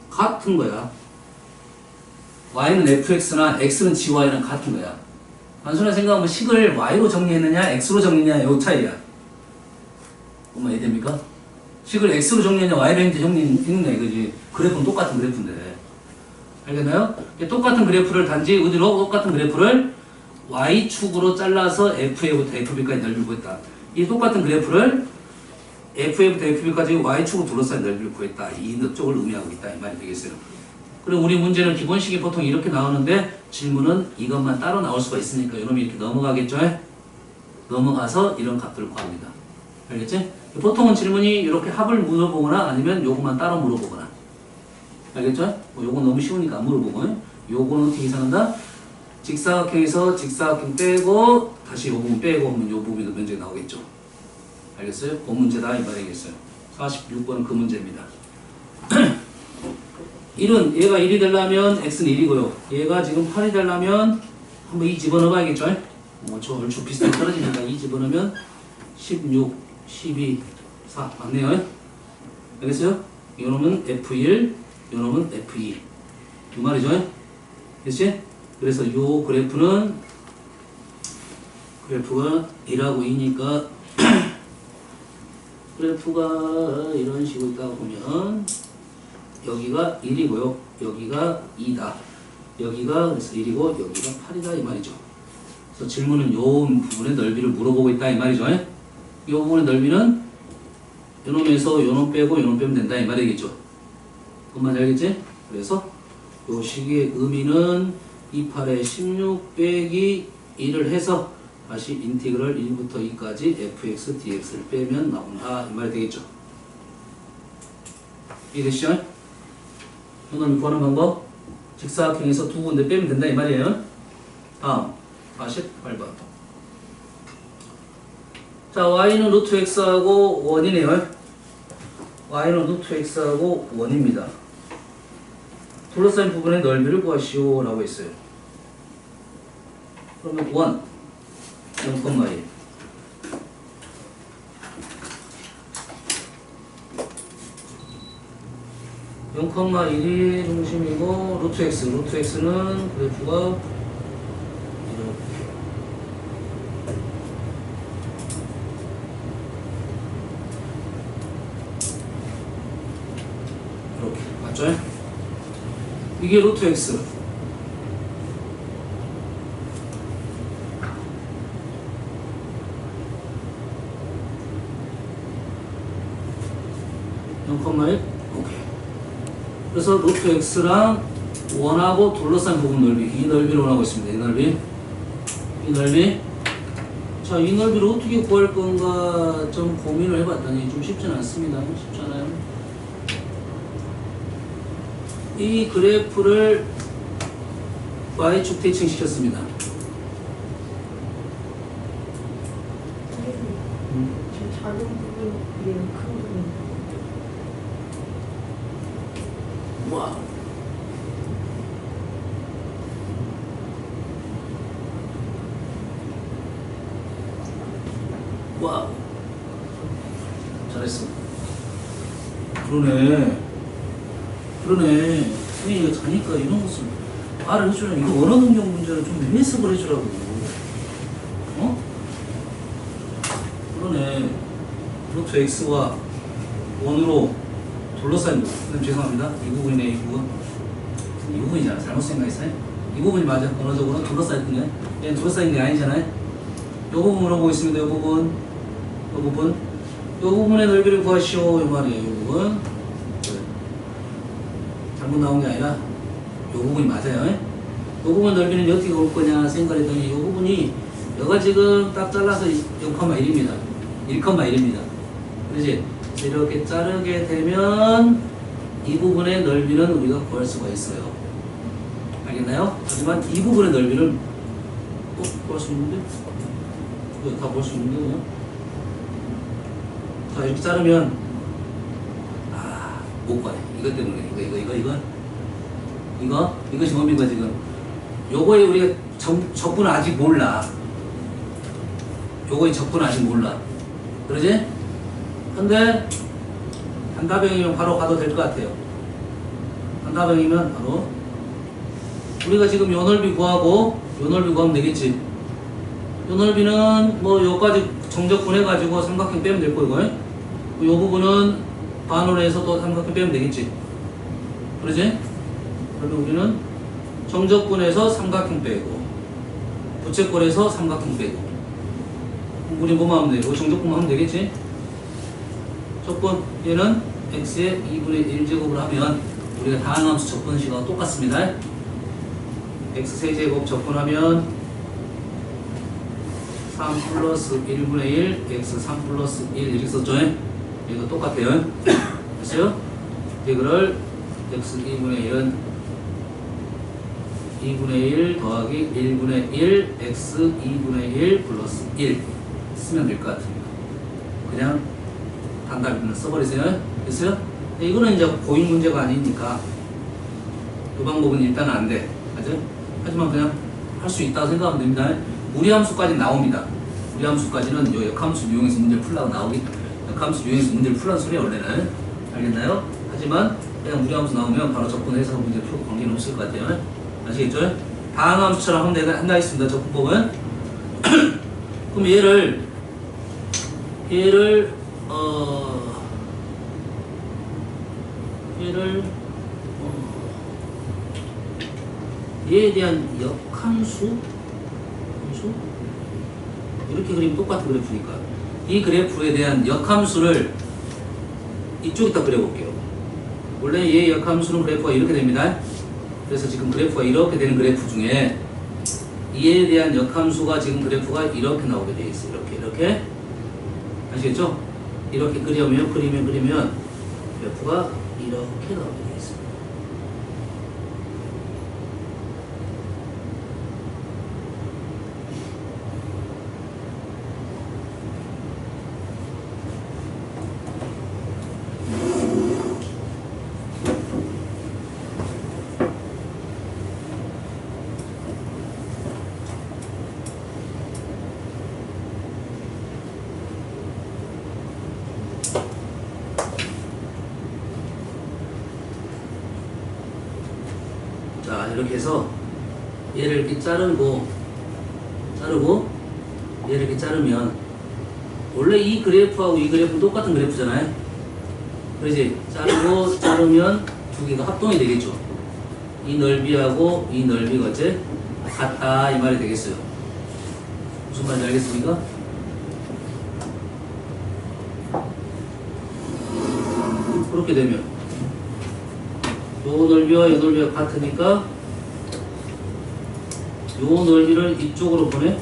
[SPEAKER 1] 같은 거야. y는 fx나 x는 gy는 같은 거야. 단순하게 생각하면 식을 y로 정리했느냐 x로 정리했느냐 요 차이야. 그러면 이해됩니까? 식을 x로 정리했느냐 y로 정리했느냐 이거지. 그래프는 똑같은 그래프인데. 알겠나요? 똑같은 그래프를 단지 어디로? 똑같은 그래프를 y축으로 잘라서 fa부터 fb까지 넓이를 구했다. 이 똑같은 그래프를 fa부터 fb까지 y축으로 둘러싸인 넓이를 구했다. 이 쪽을 의미하고 있다. 이 말이 되겠어요. 그리고 우리 문제는 기본식이 보통 이렇게 나오는데 질문은 이것만 따로 나올 수가 있으니까 이놈이 이렇게 넘어가겠죠? 넘어가서 이런 값들을 구합니다. 알겠지? 보통은 질문이 이렇게 합을 물어보거나 아니면 요것만 따로 물어보거나. 알겠죠? 뭐 요건 너무 쉬우니까 안 물어보고. 요거는 어떻게 계산한다? 직사각형에서 직사각형 빼고 다시 요 부분 빼고 하면 요 부분이 문제 나오겠죠. 알겠어요? 그 문제다 이 말이겠어요. 46번은 그 문제입니다. 1은 얘가 1이 되려면 x는 1이고요. 얘가 지금 8이 되려면 한번 2 집어넣어 봐야겠죠? 뭐 저 얼추 비슷하게 떨어지니까 2 집어넣으면 16, 12, 4 맞네요. 알겠어요? 요 놈은 F1, 요 놈은 F2 이 말이죠. 그렇지? 그래서 요 그래프가 1하고 2니까 그래프가 이런 식으로 있다가 보면 여기가 1이고요. 여기가 2다. 여기가 그래서 1이고 여기가 8이다 이 말이죠. 그래서 질문은 요 부분의 넓이를 물어보고 있다 이 말이죠. 이 부분의 넓이는 요 놈에서 요 놈 빼고 요 놈 빼면 된다 이 말이겠죠. 그것만 알겠지? 그래서 요 식의 의미는 28에 16 빼기 1을 해서 다시 인티그럴 1부터 2까지 fx dx를 빼면 나온다 이 말이 되겠죠. 이해되시죠? 요 놈이 구하는 방법 직사각형에서 두 군데 빼면 된다 이 말이에요. 다음 48번. 자, y는 루트 x하고 1이네요. y는 루트 x하고 1입니다. 둘러싸인 부분의 넓이를 구하시오 라고 했어요. 그러면 1, 0,1. (0,1이) 중심이고 루트 x는 그래프가 이렇게 맞죠? 이게 루트 x. (0,1) 오케이. 그래서 루트 x랑 원하고 둘러싼 부분 넓이, 이 넓이를 원하고 있습니다. 이 넓이. 자, 이 넓이를 어떻게 구할 건가 좀 고민을 해봤더니 좀 쉽지는 않습니다. 쉽지 않아요. 이 그래프를 y축 대칭시켰습니다.
[SPEAKER 4] 지금 작은 부분, 얘는 큰 부분.
[SPEAKER 1] 와우. 와우. 잘했어. 그러네. 선생님 이거 자니까 이런 것을 말을 해주라. 이거 언어 능력 문제를 좀 해석을 해주라고. 어? 그러네. 루트 x와 1으로 둘러싸인 부분. 선생님 죄송합니다. 이 부분이네, 이 부분. 이 부분이잖아. 잘못 생각했어요. 이 부분이 맞아. 언어적으로 둘러싸였던 게. 얘는 둘러싸인 게 아니잖아요. 이 부분 물어보고 있습니다. 이 부분. 이 부분의 넓이를 구하시오. 이 말이에요. 이 부분. 잘못 나온 게 아니라 이 부분이 맞아요. 이 부분 넓이는 어떻게 올 거냐 생각했더니 이 부분이 여가 지금 딱 잘라서 0,1입니다. 1,1입니다. 그렇지? 이렇게 자르게 되면 이 부분의 넓이는 우리가 구할 수가 있어요. 알겠나요? 하지만 이 부분의 넓이를 구할 수 있는데? 다 볼 수 있는데 그냥? 자, 이렇게 자르면 못 구하네. 이것 때문에 이것이 뭡니까 지금? 요거에 우리가 적분은 아직 몰라. 요거의 적분은 아직 몰라. 그러지? 근데 한다병이면 바로 가도 될 것 같아요. 한다병이면 바로 우리가 지금 요 넓이 구하고 요 넓이 구하면 되겠지. 요 넓이는 뭐 요까지 정적분 해가지고 삼각형 빼면 될 거고, 요 부분은 반으로 해서 또 삼각형 빼면 되겠지. 그러지? 그러면 우리는 정적분에서 삼각형 빼고 부채꼴에서 삼각형 빼고 우리 뭐만 하면 돼? 이거 정적분만 하면 되겠지? 적분 얘는 x의 2분의 1제곱을 하면 우리가 다항함수 적분식하고 똑같습니다. x 세제곱 적분하면 3 플러스 1분의 1 x 3 플러스 1 이렇게 썼죠? 이거 똑같아요. 됐어요? 이거를 x 2분의 1은 2분의 1 더하기 1분의 1 x 2분의 1 플러스 1 쓰면 될 것 같습니다. 그냥 단답변을 써버리세요. 됐어요? 이거는 이제 고인 문제가 아니니까 이 방법은 일단 안 돼. 맞죠? 하지만 그냥 할 수 있다고 생각하면 됩니다. 무리함수까지 나옵니다. 무리함수까지는 요 역함수 이용해서 문제를 풀라고 나오기, 역함수 이용해서 문제를 풀라는 소리야 원래는. 알겠나요? 하지만 그냥 무리함수 나오면 바로 접근해서 문제 풀고 관계는 없을 것 같아요. 아시겠죠? 다항함수처럼 하면 한다 했습니다. 접근법은. 그럼 얘를 얘에 대한 역함수 이렇게 그리면 똑같은 그래프니까 이 그래프에 대한 역함수를 이쪽에다 그려볼게요. 원래 얘 역함수는 그래프가 이렇게 됩니다. 그래서 지금 그래프가 이렇게 되는 그래프 중에 이에 대한 역함수가 지금 그래프가 이렇게 나오게 되어 있어요. 이렇게 아시겠죠? 이렇게 그리면 그래프가 이렇게 나오게 되어 있습니다. 자, 이렇게 해서 얘를 이렇게 자르고 얘를 이렇게 자르면 원래 이 그래프하고 이 그래프는 똑같은 그래프잖아요. 그러지? 자르면 두 개가 합동이 되겠죠. 이 넓이하고 이 넓이가 어째? 같다 이 말이 되겠어요. 무슨 말인지 알겠습니까? 그렇게 되면 요 넓이와 요 넓이가 같으니까 요 넓이를 이쪽으로 보내. 요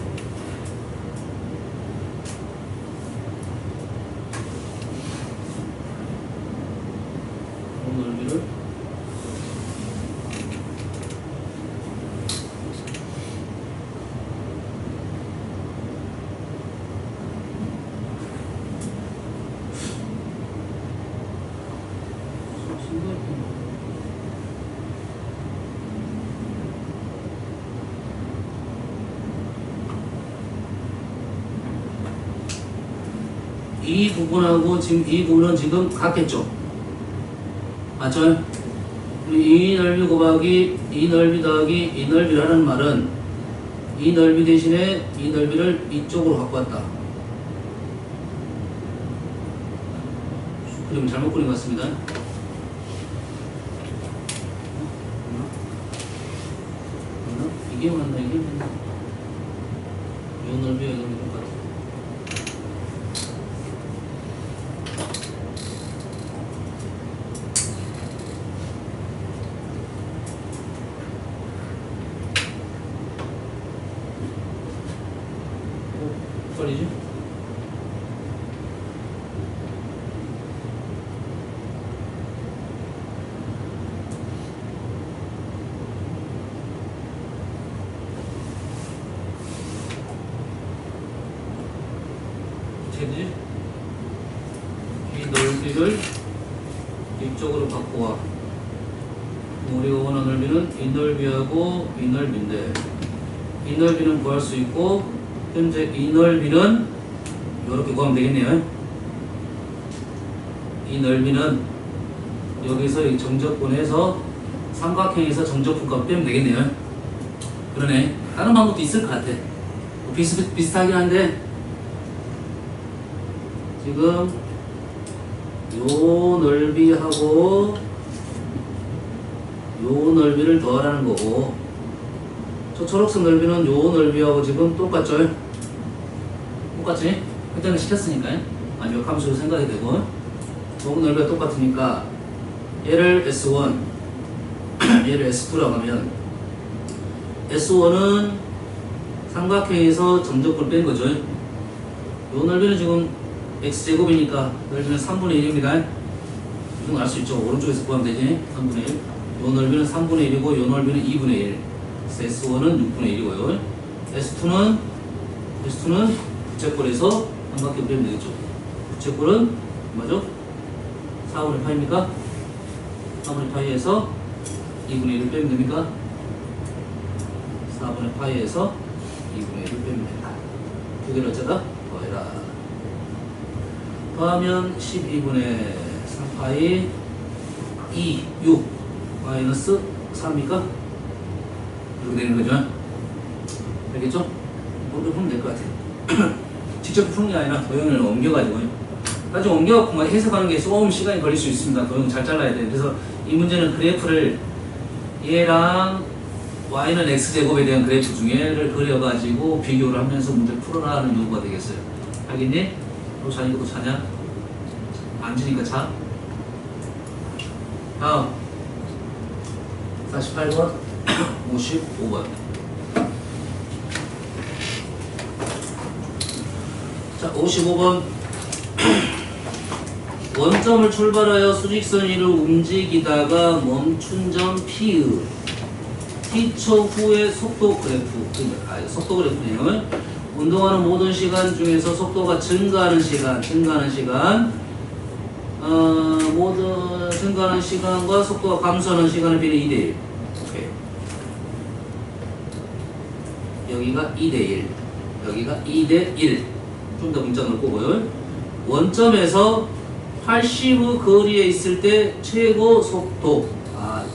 [SPEAKER 1] 넓이를 이 부분하고 지금 이 부분은 지금 같겠죠? 맞죠? 이 넓이 곱하기 이 넓이 더하기 이 넓이라는 말은 이 넓이 대신에 이 넓이를 이쪽으로 갖고 왔다. 그림 잘못 그린 것 같습니다. 이게 맞나 이게 맞나? 이 넓이와 이 넓이 똑같아. 헷갈리지? 어떻게 되지? 이 넓이를 이쪽으로 바꿔와. 우리가 원하는 넓이는 이 넓이하고 이 넓이인데 이 넓이는 구할 수 있고 현재 이 넓이는 이렇게 구하면 되겠네요. 이 넓이는 여기서 이 정적분해서 삼각형에서 정적분 값 빼면 되겠네요. 그러네. 다른 방법도 있을 것 같아. 비슷하긴 한데 지금 요 넓이하고 요 넓이를 더하라는 거고 저 초록색 넓이는 요 넓이하고 지금 똑같죠? 똑같지? 획정을 시켰으니까요. 아니 역함수로 생각이 되고 요 넓이가 똑같으니까 얘를 S1 얘를 S2라고 하면 S1은 삼각형에서 점적분을 뺀 거죠. 요 넓이는 지금 x제곱이니까 넓이는 3분의 1입니다. 이건 알 수 있죠. 오른쪽에서 구하면 되지. 3분의 1. 요 넓이는 3분의 1이고 요 넓이는 2분의 1. S1은 6분의 1이고요. S2는 부채꼴에서 삼각형 빼면 되겠죠. 부채꼴은 뭐죠? 4분의 파입니까? 4분의 파이에서 2분의 1을 빼면 됩니까? 4분의 파이에서 2분의 1을 빼면 된다. 두 개를 어쩌다? 더해라. 더하면 12분의 3파이 2, 6 마이너스 4입니까? 이렇게 되는 거죠. 알겠죠? 이렇게 풀면 될 것 같아요. 직접 푸는 게 아니라 도형을 옮겨가지고요. 나중에 옮겨갖고 해석하는 게 조금 시간이 걸릴 수 있습니다. 도형 잘 잘라야 돼요. 그래서 이 문제는 그래프를 얘랑 y는 x제곱에 대한 그래프 중에를 그려가지고 비교를 하면서 문제를 풀어라 하는 요구가 되겠어요. 알겠니? 또 자니까 또 자냐? 안 지니까 자. 다음 48번 55번. 자, 55번. 원점을 출발하여 수직선 위로 움직이다가 멈춘 점 P의 T초 후의 속도 그래프. 속도 그래프네요. 운동하는 모든 시간 중에서 속도가 증가하는 시간, 모든 증가하는 시간과 속도가 감소하는 시간의 비례 2대1. 오케이. 여기가 2대1. 여기가 2대1. 좀 더 문자 넣을 거고요. 원점에서 80의 거리에 있을 때 최고 속도.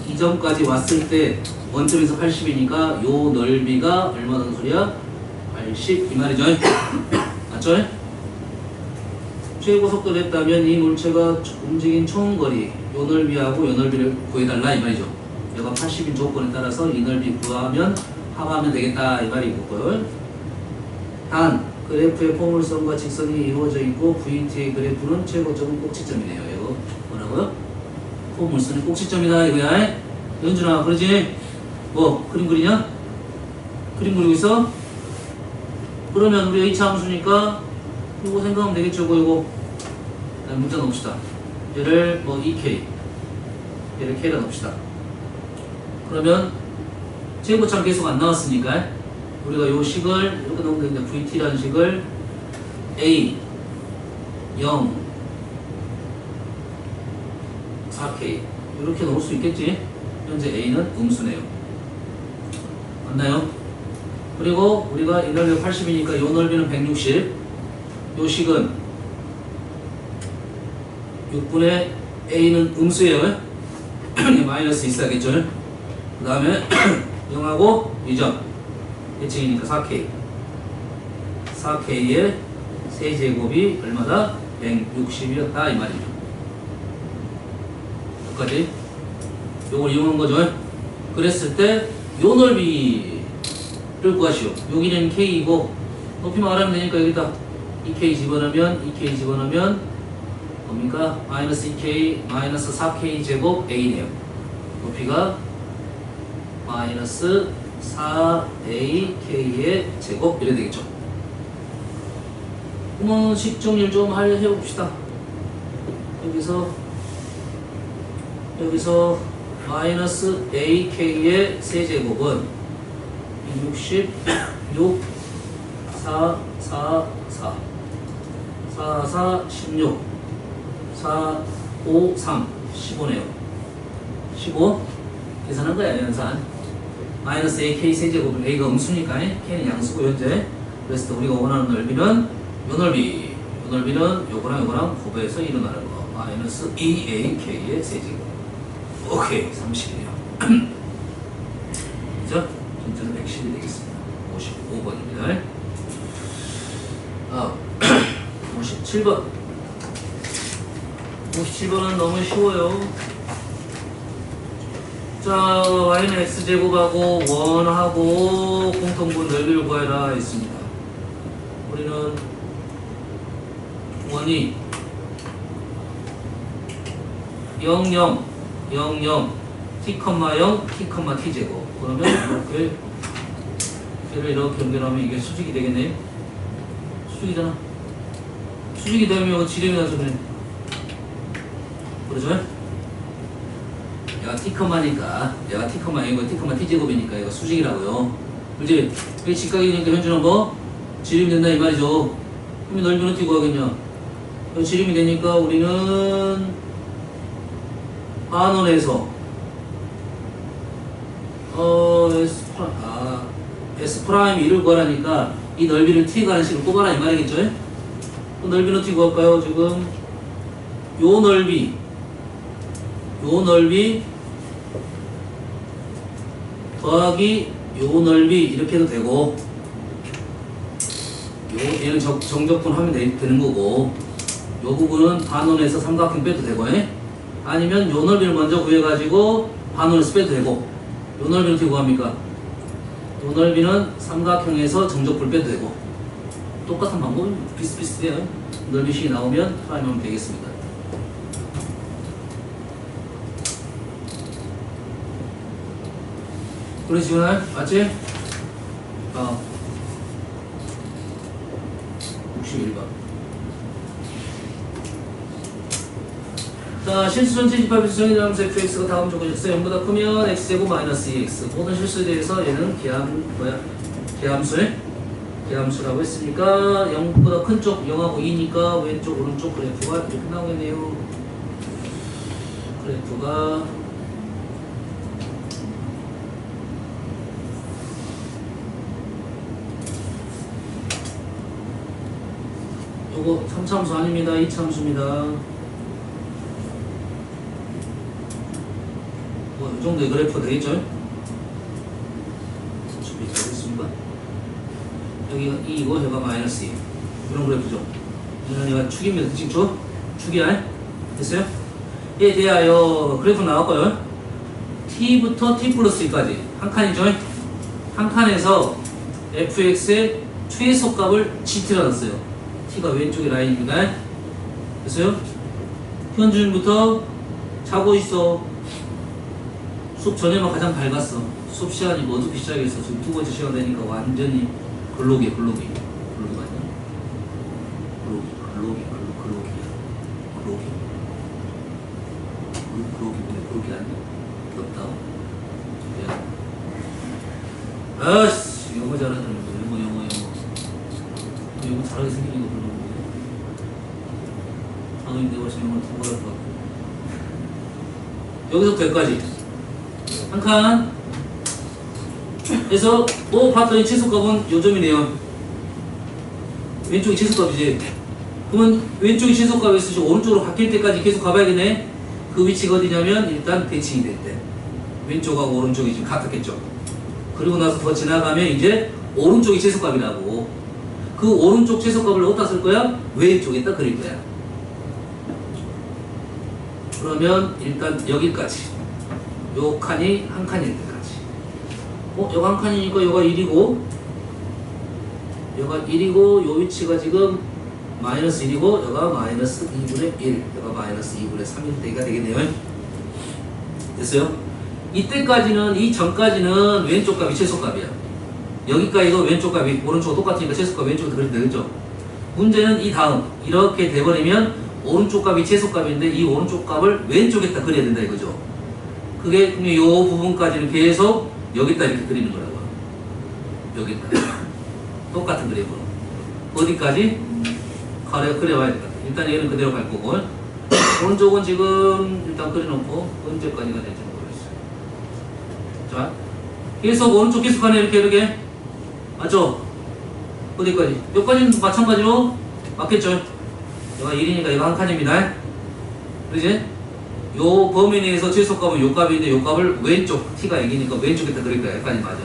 [SPEAKER 1] 이 점까지 왔을 때 원점에서 80이니까 요 넓이가 얼마나 소리야? 80 이 말이죠. 맞죠? 최고 속도를 했다면 이 물체가 움직인 총 거리 요 넓이하고 요 넓이를 구해달라 이 말이죠. 얘가 80인 조건에 따라서 이 넓이 구하면 합하면 되겠다 이 말이고요. 단 그래프의 포물선과 직선이 이루어져 있고 VT의 그래프는 최고점은 꼭지점이네요. 이거 뭐라고요? 포물선이 꼭지점이다 이거야. 연준아 그러지? 뭐 그림 그리냐? 그림 그리고 있어? 그러면 우리 H 함수니까 이거 생각하면 되겠죠. 이거 문자 넣읍시다. 얘를 뭐 2K 얘를 K라 넣읍시다. 그러면 제곱참 계속 안 나왔으니까 우리가 요 식을 이렇게 넣으면 되는데 VT라는 식을 A 0 4K 이렇게 넣을 수 있겠지. 현재 A는 음수네요. 맞나요? 그리고 우리가 이 넓이가 80이니까 요 넓이는 160. 요 식은 6분의 A는 음수예요. 마이너스 있어야겠죠. 그 다음에 0하고 2점 대칭이니까 4K 4K의 세제곱이 얼마다? 160이었다 이 말이죠. 여기까지 요걸 이용한 거죠. 그랬을 때 요 넓이를 구하시오. 여기는 K이고 높이만 알아면 되니까 여기다 2K 집어넣으면 뭡니까? 마이너스 2K 마이너스 4K 제곱 A네요. 높이가 마이너스 4AK의 제곱 이래 되겠죠. 그러면 식 정리를 좀 해봅시다. 여기서 마이너스 AK의 세제곱은 66 4 4 4 4 4 16 4 5 3 15네요. 15 계산한 거야 연산. 마이너스 AK 세제곱은 A가 음수니까 K는 양수고 현재. 그래서 우리가 원하는 넓이는 요 넓이는 요거랑 곱해서 일어나는 거 마이너스 2AK의 세제곱. 오케이 30이네요. 그죠? 전체는 110이 되겠습니다. 55번입니다. 57번 57번은 너무 쉬워요. 자, y는 x제곱하고 1하고 공통분 넓이를 구해라 했습니다. 우리는 1이 0, 0, 0, 0, t, 0, t, t제곱. 그러면 이렇게 얘를 이렇게 연결하면 이게 수직이 되겠네. 수직이잖아. 수직이 되면 이거 지름이 나서 그래. 그러죠? 얘가 T컴마니까, 얘가 T컴마, 이거 T컴마 T제곱이니까 이거 수직이라고요. 그렇지? 이게 직각이니까 현주는 뭐? 지름이 된다 이 말이죠. 그럼 넓이는 T 구하겠냐? 지름이 되니까 우리는 반원에서 S 프라임 1을 구하라니까 이 넓이를 T 가는 식으로 뽑아라 이 말이겠죠? 그 넓이는 T 구할까요? 지금 요 넓이 더하기 요 넓이 이렇게 해도 되고 얘는 정적분 하면 되는 거고 요 부분은 반원에서 삼각형 빼도 되고 아니면 요 넓이를 먼저 구해가지고 반원에서 빼도 되고 요 넓이는 어떻게 구합니까? 요 넓이는 삼각형에서 정적분을 빼도 되고 똑같은 방법은 비슷비슷해요. 넓이식이 나오면 프라임하면 되겠습니다. 그래 지훈아 맞지? 61번. 자, 실수전 78에서 정의하면서 fx가 다음 조건이었어요. 0보다 크면 x제곱 마이너스 2x. 모든 실수에 대해서 얘는 계함수라고 했으니까 0보다 큰 쪽 0하고 2니까 왼쪽 오른쪽 그래프가 이렇게 나오겠네요. 그래프가 요거 3참수 아닙니다. 2참수입니다. 이 정도의 그래프가 되겠죠? 준비되겠습니까? 여기가 2이고 여기가 마이너스 2 이런 그래프죠. 이런 얘가 축입니다. 지금 축이야. 됐어요? 얘에 대하여 그래프 나왔고요. t부터 t 플러스 2까지 한 칸이죠? 한 칸에서 fx의 최소값을 gt라 놨어요. t가 왼쪽의 라인입니다. 됐어요? 현준부터 자고 있어. 수업 전에만 가장 밝았어. 수업 시간이 뭐 어떻게 시작했어? 지금 두 번째 시간 되니까 완전히 글로기야. 글로기 맞냐? 글로기 아니야? 부럽다. 아씨, 영어 잘하는 영어. 영어 잘하게 생긴 거 글로기. 방금 내가 지금 영어 통과할 것 같고. 여기서부터 여기까지. 한 칸 해서 봤더니 최소값은 요점이네요. 왼쪽이 최소값이지. 그러면 왼쪽이 최소값이 있으시 오른쪽으로 바뀔 때까지 계속 가봐야겠네. 그 위치가 어디냐면 일단 대칭이 될 때 왼쪽하고 오른쪽이 지금 같았겠죠. 그리고 나서 더 지나가면 이제 오른쪽이 최소값이라고. 그 오른쪽 최소값을 어디다 쓸 거야? 왼쪽에다 그릴 거야. 그러면 일단 여기까지 요 칸이 한 칸일 때까지. 여가 한 칸이니까 여가 1이고 여가 1이고 요 위치가 지금 마이너스 1이고 여가 마이너스 2분의 1 여가 마이너스 2분의 3일 때가 되겠네요. 됐어요? 이때까지는 이 전까지는 왼쪽 값이 최소값이야. 여기까지도 왼쪽 값이 오른쪽과 똑같으니까 최소값 왼쪽으로 그리면 되겠죠. 문제는 이 다음 이렇게 돼버리면 오른쪽 값이 최소값인데 이 오른쪽 값을 왼쪽에다 그려야 된다 이거죠. 그게 그럼 요 부분까지는 계속 여기다 이렇게 그리는 거라고. 여기다 똑같은 그래프로 어디까지? 그려와야 될 것 같아. 일단 얘는 그대로 갈 거고 오른쪽은 지금 일단 그려놓고 언제까지가 될지 모르겠어요. 자, 계속 오른쪽 계속하네 이렇게 맞죠? 어디까지? 여기까지는 마찬가지로 맞겠죠? 여기가 1이니까 이거 한 칸입니다. 그러지? 요 범위 내에서 최소값은 요 값인데 요 값을 왼쪽 t가 얘기니까 왼쪽에다 그릴 거야. 여기까지 맞아.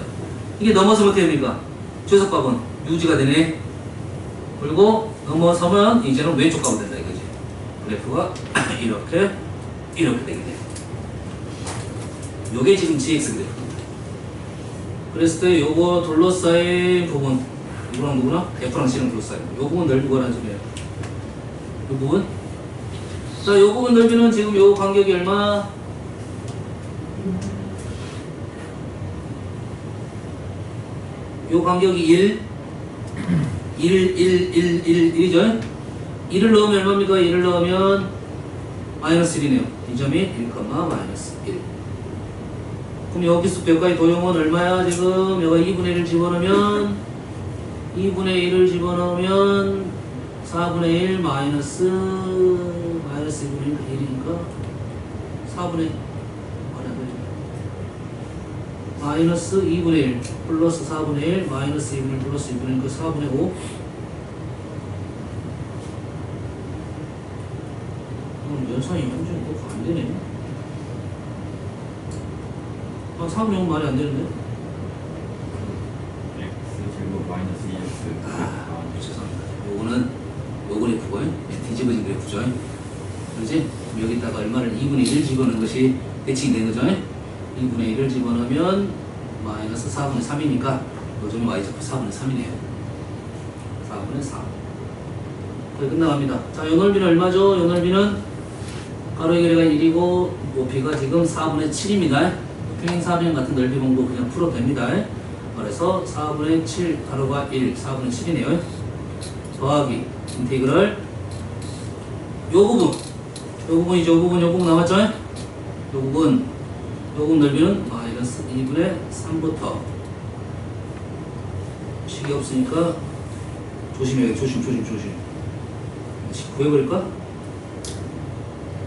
[SPEAKER 1] 이게 넘어서면 어떻게 됩니까? 최소값은 유지가 되네. 그리고 넘어서면 이제는 왼쪽 값이 된다 이거지. 그래프가 이렇게 되겠네. 요게 지금 gx 그래프입니다. 그랬을 때 요거 둘러싸인 부분 누구랑 누구나? F랑 C랑 둘러싸인 요 부분 넓이 구하라는 소리예요. 요 부분. 자, 요 부분 넓이는 지금 요 간격이 얼마? 요 간격이 1 1이죠? 1을 넣으면 얼마입니까? 1을 넣으면 마이너스 1이네요. 이 점이 1, 마이너스 1. 그럼 여기서 벽가의 도형은 얼마야? 지금 여기가 2분의 1을 집어넣으면 2분의 1을 집어넣으면 4분의 1 마이너스 2분의 1이니까 4분의 마이너스 2분의 1 플러스 4분의 1 마이너스 2분의 1 플러스 2분의 1 그 4분의 5 연산이 완전히 뭐가 안 되네. 아, 4분의 5 말이 안 되는데?
[SPEAKER 2] x 제곱 마이너스 2x.
[SPEAKER 1] 죄송합니다. 요 그래프고 뒤집어진 그래프죠. 그렇지? 그럼 여기다가 얼마를 2분의 1을 집어넣은 것이 대칭이 된 거죠. 2분의 1을 집어넣으면 마이너스 4분의 3이니까 요점이 y좌표 4분의 3이네요. 4분의 3. 거의 끝나갑니다. 자, 요 넓이는 얼마죠? 요 넓이는 가로의 길이가 1이고 높이가 지금 4분의 7입니다. 평행사변 같은 넓이 공부 그냥 풀어도 됩니다. 그래서 4분의 7 가로가 1, 4분의 7이네요. 더하기 인테그럴 요 부분이죠. 요 부분 남았죠? 요 부분 넓이는 마이너스 2분의 3부터 식이 없으니까 조심 구해버릴까?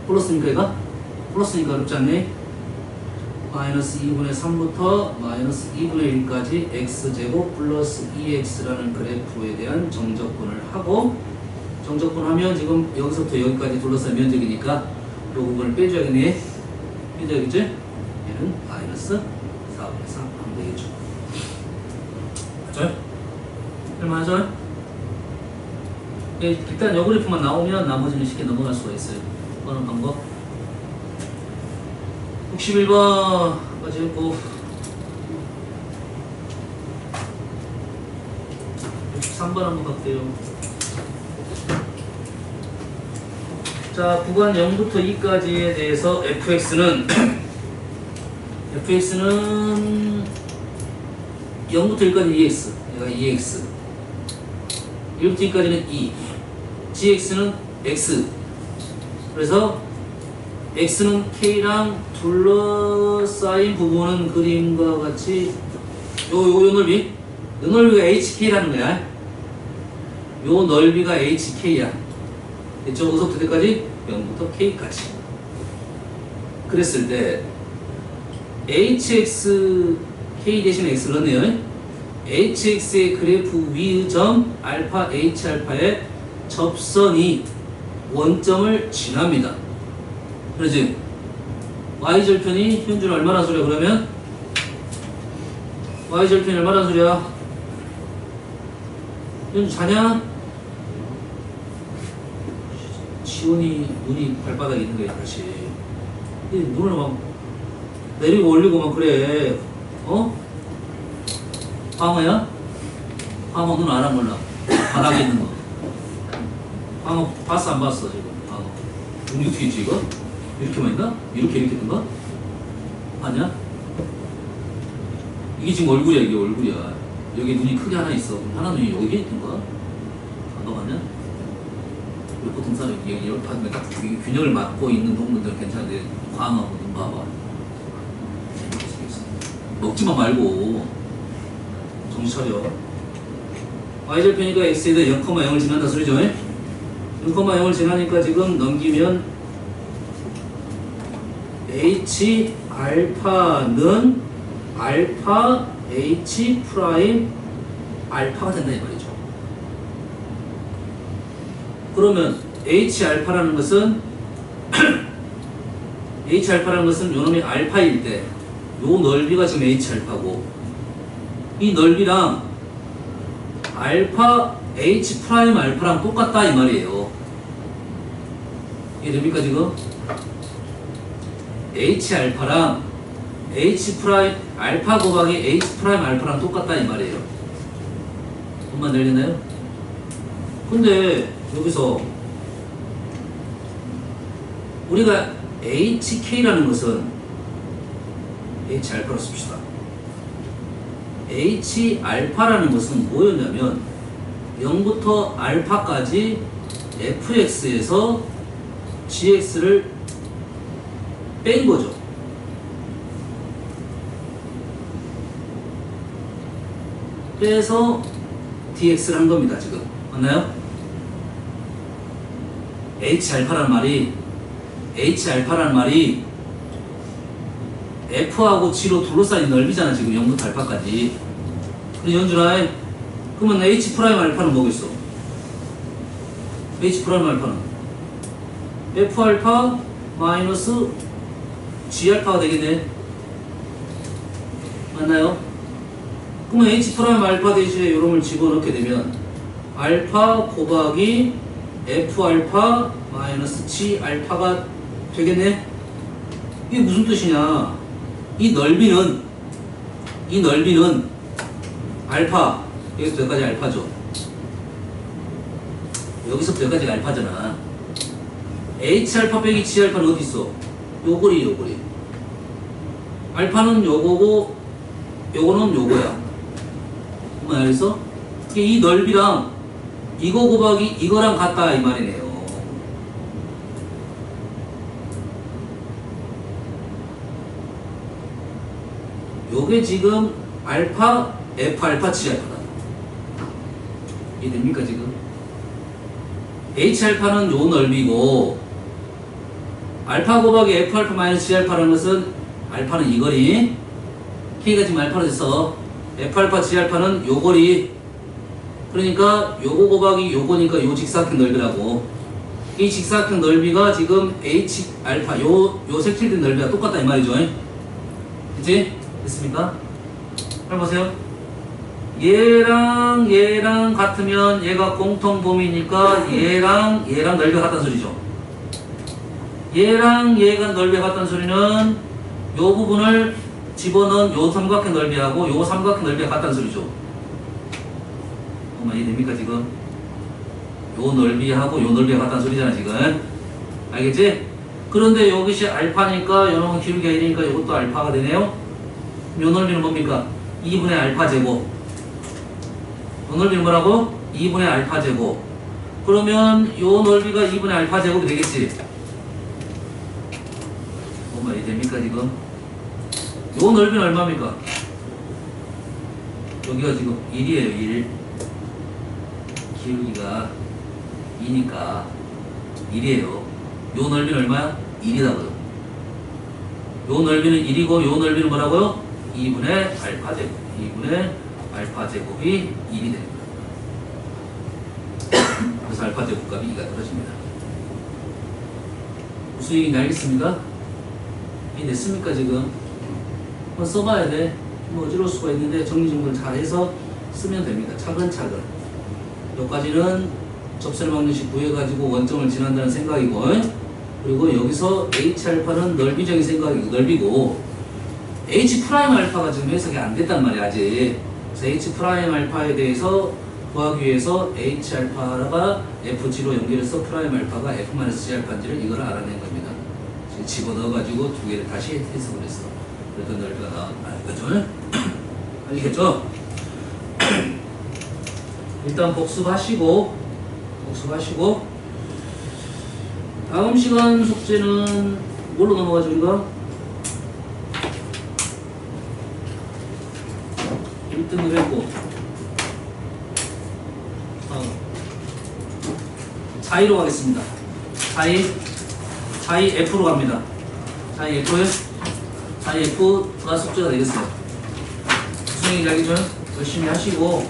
[SPEAKER 1] 플러스니까 얘가? 플러스니까 어렵지 않네. 마이너스 2분의 3부터 마이너스 2분의 1까지 x제곱 플러스 2x라는 그래프에 대한 정적분을 하고, 정적분하면 지금 여기서부터 여기까지 둘러싼 면적이니까 이 부분을 빼줘야겠네. 빼줘야겠지? 얘는 마이너스 4분의 3 하면 되겠죠. 맞죠? 얼마죠? 일단 이 그래프만 나오면 나머지는 쉽게 넘어갈 수가 있어요. 어느 방법? 61번까지 했고 63번 한번 갈게요. 자, 구간 0부터 2까지에 대해서 fx는 0부터 1까지 2x, 얘가 2x 1부터 2까지는 2 gx는 x. 그래서 x는 k랑 둘러싸인 부분은 그림과 같이 요 넓이가 hk라는 거야. 요 넓이가 hk야. 됐죠? 어디서부터 어디까지? 0부터 k까지. 그랬을 때 hx k 대신 x를 넣네요. hx의 그래프 위의 점 알파 h 알파의 접선이 원점을 지납니다. 그러지? y절편이 현주는 얼마나 소리야? 그러면 y절편이 얼마나 소리야? 현주 자냐? 지원이 눈이 발바닥에 있는 거야 다시. 이 눈을 막 내리고 올리고 막 그래. 어? 방어야? 방어 눈 알아 몰라? 바닥에 있는 거. 방어 봤어 안 봤어 지금? 방어. 눈이 어떻게 있지 이거? 이렇게만 있나? 이렇게 뜬가? 아니야? 이게 지금 얼굴이야. 이게 얼굴이야. 여기 눈이 크게 하나 있어. 하나 눈이 여기에 있던가? 안 봐봤냐? 보통 사람이 여기 딱 균형을 맞고 있는 동물들은 괜찮은데 광어하고 눈 봐봐. 먹지만 말고 정신 차려. y절편이니까 x에 대해 0,0을 지난다 소리죠? 0,0을 지나니까 지금 넘기면 h 알파는 알파 h 프라임 알파가 된다 이 말이죠. 그러면 h 알파라는 것은 h 알파라는 것은 요놈이 알파일 때 요 넓이가 지금 h 알파고 이 넓이랑 알파 h 프라임 알파랑 똑같다 이 말이에요. 이해됩니까 지금? h 알파랑 h 프라임 알파 곱하기 h 프라임 알파랑 똑같다 이 말이에요. 엄마 내리나요? 근데 여기서 우리가 HK라는 것은 H 알파로 씁시다. H 알파라는 것은 뭐였냐면 0부터 알파까지 fx에서 gx를 뺀 거죠. 빼서 dx를 한 겁니다. 지금 맞나요? H 알파라는 말이 F하고 G로 둘러싸인 넓이잖아. 지금 0부터 알파까지. 근데 연준아, 그러면 H 프라임 알파는 뭐겠어? H 프라임 알파는 F 알파 마이너스 G 알파가 되겠네. 맞나요? 그러면 H 프라임 알파 대신에 이런 걸 집어넣게 되면 알파 곱하기 F 알파 마이너스 G 알파가 되겠네? 이게 무슨 뜻이냐? 이 넓이는 알파, 여기서 여기까지 알파죠. 여기서부터 여기까지가 알파잖아. H 알파 빼기 G 알파는 어디 있어? 요거리. 알파는 요거고, 요거는 요거야. 그만 알겠어? 이 넓이랑 이거 곱하기 이거랑 같다 이 말이네요. 요게 지금 알파, F 알파, G 알파다. 이해됩니까 지금? H 알파는 요 넓이고 알파 곱하기 F 알파 마이너스 G 알파라는 것은 알파는 이 거리, K가 지금 알파로 됐어. F 알파, G 알파는 요 거리. 그러니까 요거 곱하기 요거니까 요 직사각형 넓이라고. 이 직사각형 넓이가 지금 H 알파 요 색칠된 넓이가 똑같다 이 말이죠. 그치? 됐습니까? 잘 보세요. 얘랑 같으면 얘가 공통 범위니까 얘랑 넓이가 같다는 소리죠. 얘랑 얘가 넓이가 같다는 소리는 요 부분을 집어넣은 요 삼각형 넓이하고 요 삼각형 넓이가 같다는 소리죠. 이해됩니까 지금? 요 넓이하고 요 넓이가 같다는 소리잖아 지금. 알겠지? 그런데 여기시 알파니까 요놈은 기울기가 1이니까 이것도 알파가 되네요. 요 넓이는 뭡니까? 2분의 알파 제곱. 요 넓이는 뭐라고? 2분의 알파 제곱. 그러면 요 넓이가 2분의 알파 제곱이 되겠지? 이해됩니까 지금? 요 넓이는 얼마입니까? 여기가 지금 1이에요 1. 기울기가 2니까 1이에요. 요 넓이는 얼마야? 1이다고요. 요 넓이는 1이고 요 넓이는 뭐라고요? 2분의 알파 제곱. 2분의 알파 제곱이 1이 됩니다. 그래서 알파 제곱값이 2가 떨어집니다. 무슨 얘기인지 알겠습니까? 이해됐습니까 지금? 한번 써봐야 돼. 좀 어지러울 수가 있는데 정리정돈을 잘 해서 쓰면 됩니다. 차근차근. 여기까지는 접선을 막는식 구해가지고 원점을 지난다는 생각이고, 그리고 여기서 H알파는 넓이적인 생각이고 넓이고, H'알파가 지금 해석이 안 됐단 말이야 아직. 그래서 H'알파에 대해서 구하기 위해서 H알파가 FG로 연결해서 프라임알파가 F-G알파인지를 이걸 알아낸 겁니다. 지금 집어넣어가지고 두 개를 다시 해석을 했어. 그랬던 넓이가 나왔죠. 알겠죠? 일단 복습하시고 다음 시간 숙제는 뭘로 넘어가죠 우리가? 1등을 했고 자이로 가겠습니다. 자이 F로 갑니다. 자이 F가 숙제가 되겠어요. 무슨 얘기인지 알겠죠? 열심히 하시고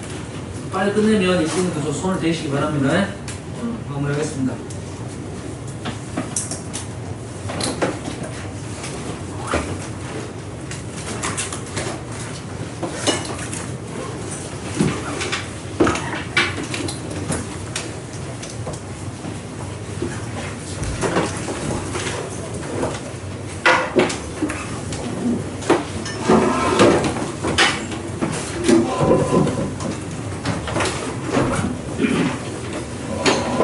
[SPEAKER 1] 빨리 끝내면 이분도 좀 손을 대시기 바랍니다. 마무리하겠습니다.